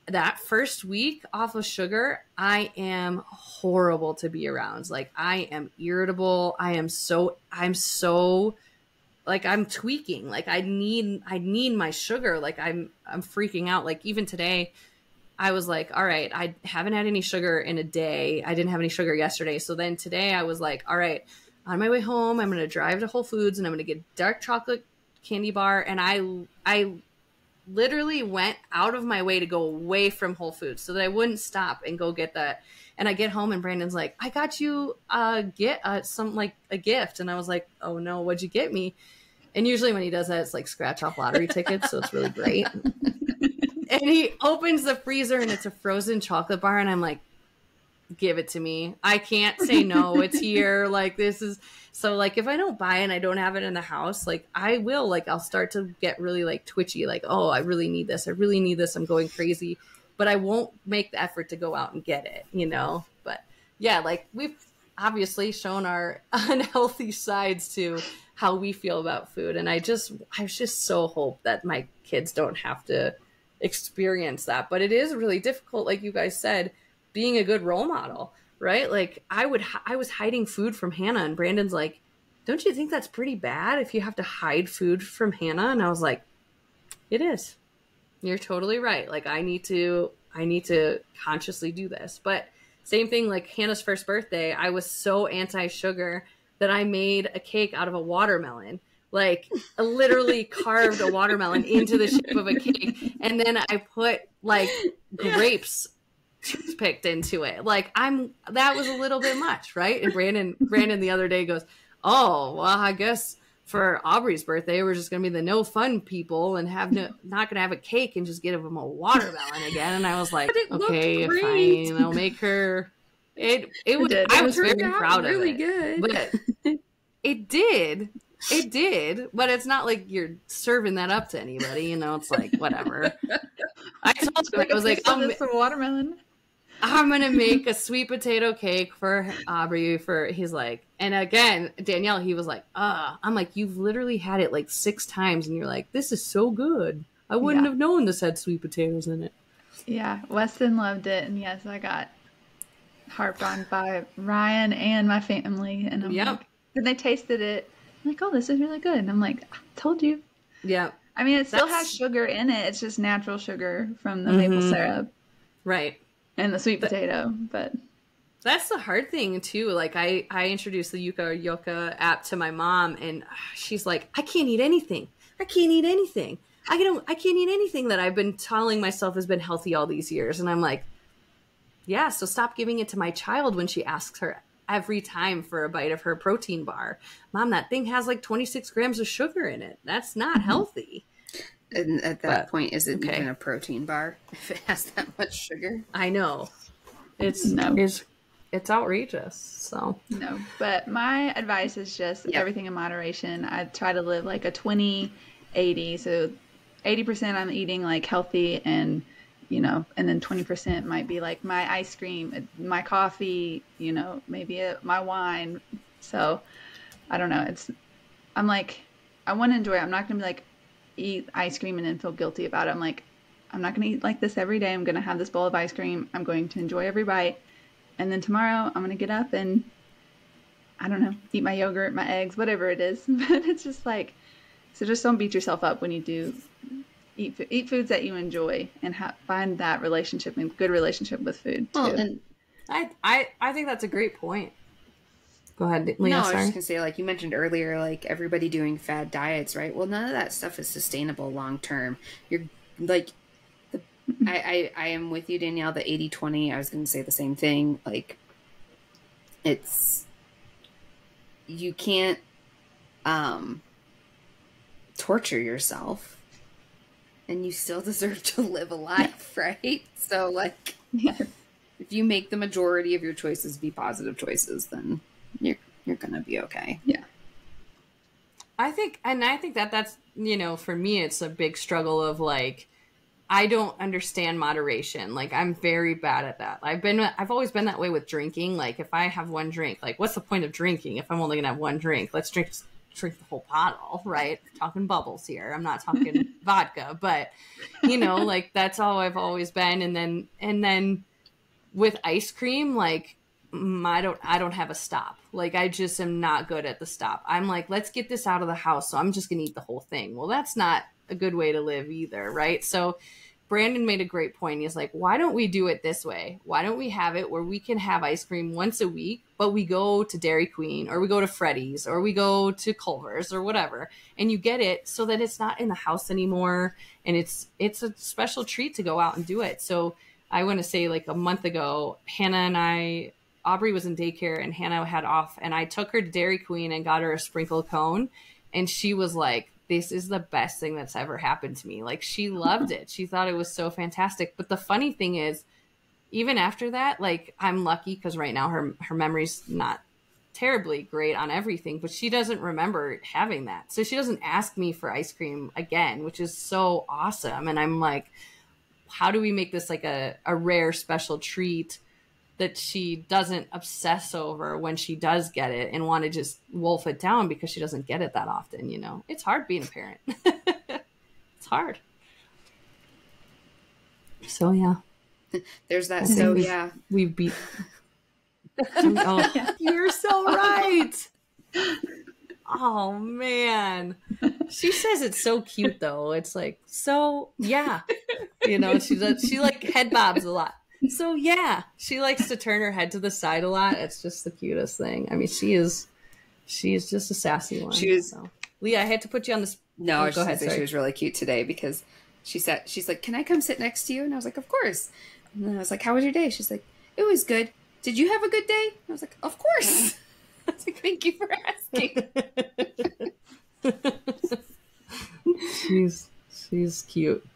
that first week off of sugar, I am horrible to be around. Like, I am irritable. I'm so like, I'm tweaking. Like, I need my sugar. Like, I'm freaking out. Like, even today, I was like, all right, I haven't had any sugar in a day. I didn't have any sugar yesterday. So then today I was like, all right, on my way home, I'm going to drive to Whole Foods and I'm going to get dark chocolate candy bar. And I literally went out of my way to go away from Whole Foods so that I wouldn't stop and go get that. And I get home and Brandon's like, I got you a gift. And I was like, oh no, what'd you get me? And usually when he does that, it's like scratch off lottery tickets. So it's really great. And he opens the freezer and it's a frozen chocolate bar. And I'm like, give it to me. I can't say no. It's here. Like, this is so, like, if I don't buy it and I don't have it in the house, like, I will, like, I'll start to get really like twitchy, like, oh, I really need this. I really need this. I'm going crazy, but I won't make the effort to go out and get it, you know? But yeah, like, we've obviously shown our unhealthy sides to how we feel about food. And I just so hope that my kids don't have to experience that. But it is really difficult, like you guys said, being a good role model, right? Like I was hiding food from Hannah and Brandon's like, don't you think that's pretty bad if you have to hide food from Hannah? And I was like, it is. You're totally right. Like I need to consciously do this. But same thing, like Hannah's first birthday, I was so anti-sugar that I made a cake out of a watermelon. Like I literally carved a watermelon into the shape of a cake. And then I put like grapes picked into it. Like that was a little bit much, right? And Brandon the other day goes, oh, well, I guess for Aubrey's birthday, we're just going to be the no fun people and not going to have a cake and just give them a watermelon again. And I was like, okay, fine. I'll make her. I was very proud of it. Good. But it did, but it's not like you're serving that up to anybody, you know, it's like, whatever. I told him, I was like, some watermelon. I'm going to make a sweet potato cake for Aubrey he's like, and again, Danielle, he was like, I'm like, you've literally had it like 6 times. And you're like, this is so good. I wouldn't have known this had sweet potatoes in it. Yeah. Weston loved it. And yes, I got harped on by Ryan and my family. And I'm like, and they tasted it. I'm like, oh, this is really good. And I'm like, I told you. Yeah. I mean, it still has sugar in it. It's just natural sugar from the maple syrup. Right. And the sweet potato, but that's the hard thing too. Like I introduced the Yuka Yoka app to my mom and she's like, I can't eat anything. I can't eat anything. I can't eat anything that I've been telling myself has been healthy all these years. And I'm like, yeah, so stop giving it to my child when she asks her every time for a bite of her protein bar. Mom, that thing has like 26 grams of sugar in it. That's not healthy. And at that point, is it even a protein bar if it has that much sugar? I know. It's outrageous. So no, but my advice is just everything in moderation. I try to live like a 20-80. So 80% I'm eating like healthy and, you know, and then 20% might be like my ice cream, my coffee, you know, maybe my wine. So I don't know. I'm like, I want to enjoy it. I'm not going to be like, eat ice cream and then feel guilty about it. I'm like, I'm not going to eat like this every day. I'm going to have this bowl of ice cream. I'm going to enjoy every bite. And then tomorrow I'm going to get up and, I don't know, eat my yogurt, my eggs, whatever it is. But it's just like, so just don't beat yourself up when you do eat foods that you enjoy and find that relationship and good relationship with food too. Well, and I think that's a great point. Go ahead, Leah. No, I was just going to say, like you mentioned earlier, like everybody doing fad diets, right? Well, none of that stuff is sustainable long term. You're like, I am with you, Danielle, the 80-20. I was going to say the same thing. Like, you can't torture yourself and you still deserve to live a life, right? So, like, if you make the majority of your choices be positive choices, then you're gonna be okay. Yeah. I think that's, you know, for me, it's a big struggle of like, I don't understand moderation. Like I'm very bad at that. I've always been that way with drinking. Like if I have one drink, like what's the point of drinking if I'm only gonna have one drink? Let's drink the whole bottle, right? I'm talking bubbles here. I'm not talking vodka, but you know, like that's all I've always been. And then with ice cream, like I don't have a stop. Like I just am not good at the stop. I'm like, let's get this out of the house. So I'm just going to eat the whole thing. Well, that's not a good way to live either. Right. So Brandon made a great point. He's like, why don't we do it this way? Why don't we have it where we can have ice cream once a week, but we go to Dairy Queen or we go to Freddy's or we go to Culver's or whatever, and you get it so that it's not in the house anymore, and it's a special treat to go out and do it. So I want to say like a month ago, Hannah and I, Aubrey was in daycare and Hannah had off, and I took her to Dairy Queen and got her a sprinkle cone, and she was like, this is the best thing that's ever happened to me. Like, she loved it. She thought it was so fantastic. But the funny thing is, even after that, like, I'm lucky because right now her memory's not terribly great on everything, but she doesn't remember having that. So she doesn't ask me for ice cream again, which is so awesome. And I'm like, how do we make this like a rare special treat that she doesn't obsess over when she does get it and want to just wolf it down because she doesn't get it that often, you know? It's hard being a parent. It's hard. So, yeah. There's that. So, yeah. We've beat. Oh, you're so right. Oh, man. She says it's so cute, though. It's like, so, yeah. You know, she like head bobs a lot. So yeah, she likes to turn her head to the side a lot. It's just the cutest thing. I mean, she is just a sassy one. So. Leah, I had to put you on this. No, I was just say she was really cute today because she's like, can I come sit next to you? And I was like, of course. And then I was like, how was your day? She's like, it was good. Did you have a good day? And I was like, of course. I was like, thank you for asking. She's cute.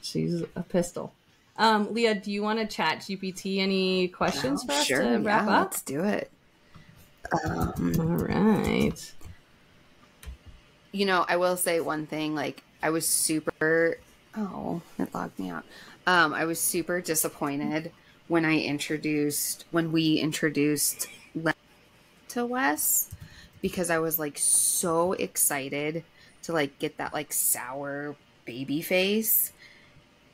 She's a pistol. Leah, do you want to chat GPT any questions for us to wrap up? Let's do it. All right. You know, I will say one thing. Like, I was super. Oh, it logged me out. I was super disappointed when we introduced Lemon to Wes, because I was like so excited to like get that like sour baby face.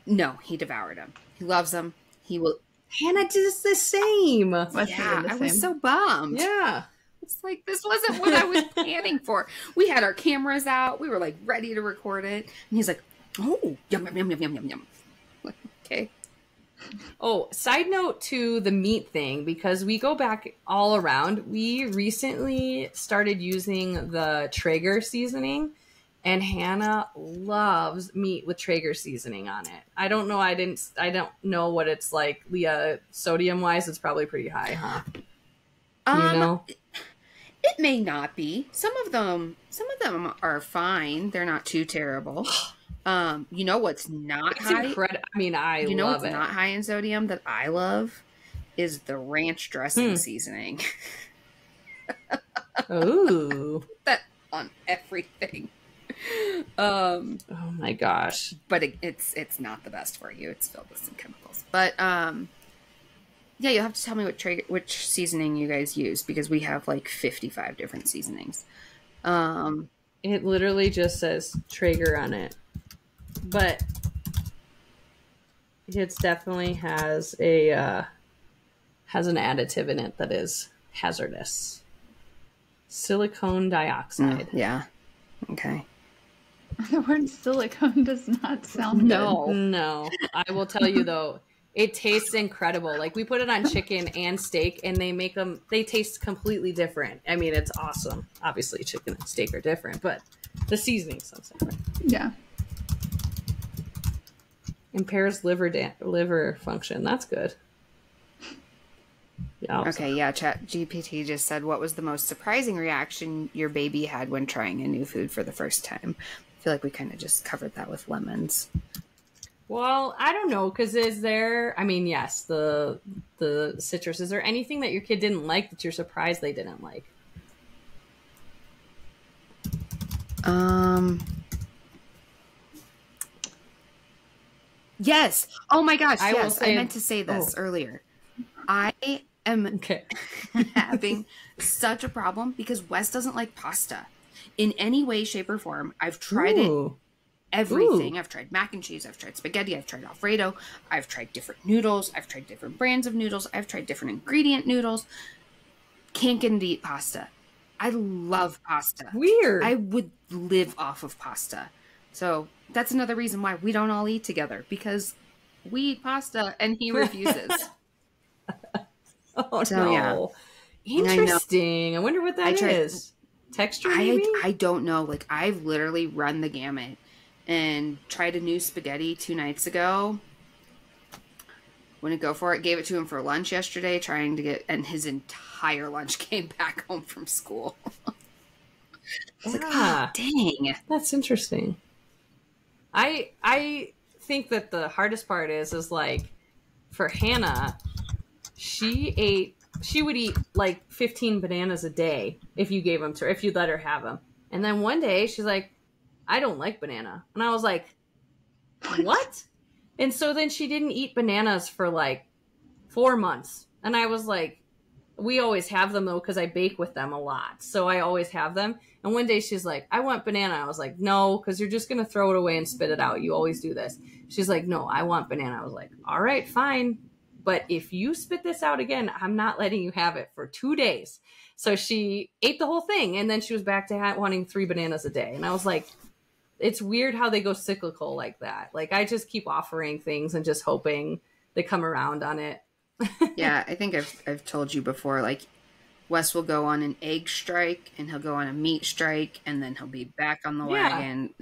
No, he devoured him. He loves them. He will. Hannah does the same. Yeah, I was so bummed. Yeah. It's like, this wasn't what I was planning for. We had our cameras out. We were like ready to record it. And he's like, oh, yum, yum, yum, yum, yum, yum, yum. Like, okay. Oh, side note to the meat thing, because we go back all around. We recently started using the Traeger seasoning. And Hannah loves meat with Traeger seasoning on it. I don't know. I don't know what it's like. Leah, sodium wise, it's probably pretty high, huh? You know? It may not be. Some of them are fine. They're not too terrible. You know what's not high? I mean, you know what's not high in sodium that I love is the ranch dressing seasoning. Ooh. That on everything. Oh my gosh. But it's not the best for you. It's filled with some chemicals. But yeah, you'll have to tell me which seasoning you guys use, because we have like 55 different seasonings. It literally just says Traeger on it. But it definitely has an additive in it that is hazardous. Silicone dioxide. Yeah. Okay. The word silicone does not sound good. No. I will tell you though, it tastes incredible. Like, we put it on chicken and steak, and they taste completely different. I mean, it's awesome. Obviously, chicken and steak are different, but the seasoning sounds different. Yeah. Impairs liver function. That's good. Yeah. Okay, yeah, ChatGPT just said, what was the most surprising reaction your baby had when trying a new food for the first time? I feel like we kind of just covered that with lemons. Well, I don't know, because yes, the citrus. Is there anything that your kid didn't like that you're surprised they didn't like? Yes. Oh my gosh, yes. I meant to say this earlier. I am having such a problem because Wes doesn't like pasta in any way, shape, or form. I've tried everything. I've tried mac and cheese. I've tried spaghetti. I've tried Alfredo. I've tried different noodles. I've tried different brands of noodles. I've tried different ingredient noodles. Can't get him to eat pasta. I love pasta. Weird. I would live off of pasta. So that's another reason why we don't all eat together, because we eat pasta and he refuses. Oh, So, no. yeah. Interesting. I wonder what that is. Texture, maybe? I don't know. Like, I've literally run the gamut and tried a new spaghetti 2 nights ago. Wouldn't go for it. Gave it to him for lunch yesterday, and his entire lunch came back home from school. I was like, oh, dang. That's interesting. I think that the hardest part is like, for Hannah, she would eat like 15 bananas a day if you gave them to her, if you'd let her have them. And then one day she's like, I don't like banana. And I was like, what? And so then she didn't eat bananas for like 4 months. And I was like, we always have them though, because I bake with them a lot. So I always have them. And one day she's like, I want banana. I was like, no, because you're just going to throw it away and spit it out. You always do this. She's like, no, I want banana. I was like, all right, fine. But if you spit this out again, I'm not letting you have it for 2 days. So she ate the whole thing. And then she was back to wanting 3 bananas a day. And I was like, it's weird how they go cyclical like that. Like, I just keep offering things and just hoping they come around on it. Yeah, I think I've told you before, like, Wes will go on an egg strike and he'll go on a meat strike and then he'll be back on the wagon.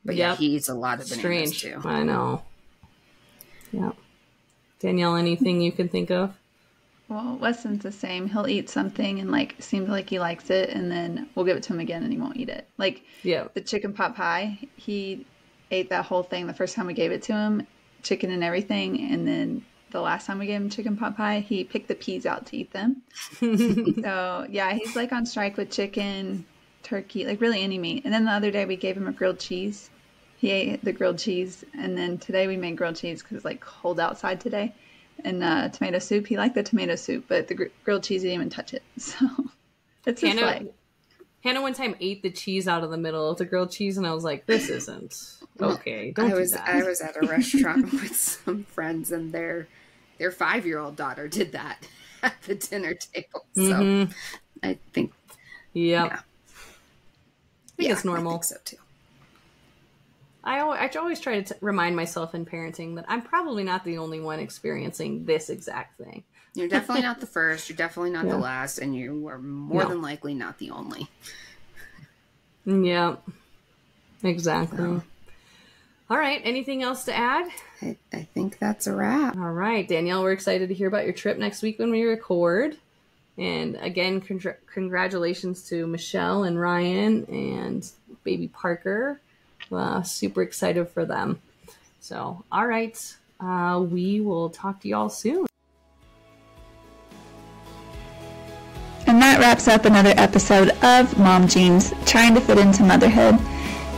But yeah, he eats a lot of bananas too. I know. Yeah. Danielle, anything you can think of? Well, Weston's the same. He'll eat something and like seems like he likes it, and then we'll give it to him again and he won't eat it. Like the chicken pot pie, he ate that whole thing the first time we gave it to him, chicken and everything, and then the last time we gave him chicken pot pie, he picked the peas out to eat them. So yeah, he's like on strike with chicken, turkey, like really any meat. And then the other day we gave him a grilled cheese. He ate the grilled cheese, and then today we made grilled cheese because it's like cold outside today. And tomato soup. He liked the tomato soup, but the grilled cheese, he didn't even touch it. So it's just like... Hannah one time ate the cheese out of the middle of the grilled cheese, and I was like, this isn't okay. Don't do that. I was at a restaurant with some friends, and their 5-year-old daughter did that at the dinner table. So I think... I think it's normal. I think so, too. I always try to remind myself in parenting that I'm probably not the only one experiencing this exact thing. You're definitely not the first. You're definitely not the last. And you are more than likely not the only. Yeah, exactly. So. All right. Anything else to add? I think that's a wrap. All right, Danielle, we're excited to hear about your trip next week when we record. And again, congratulations to Michelle and Ryan and baby Parker. Super excited for them. So, all right. We will talk to y'all soon. And that wraps up another episode of Mom Jeans, trying to fit into motherhood.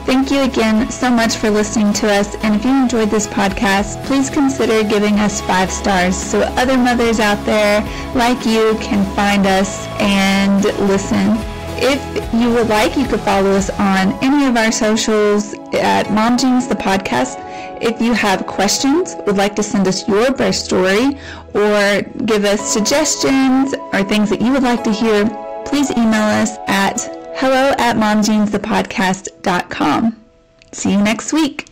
Thank you again so much for listening to us. And if you enjoyed this podcast, please consider giving us 5 stars so other mothers out there like you can find us and listen. If you would like, you could follow us on any of our socials at Mom Jeans, the podcast. If you have questions, would like to send us your birth story, or give us suggestions or things that you would like to hear, please email us at hello@momjeansthepodcast.com. See you next week.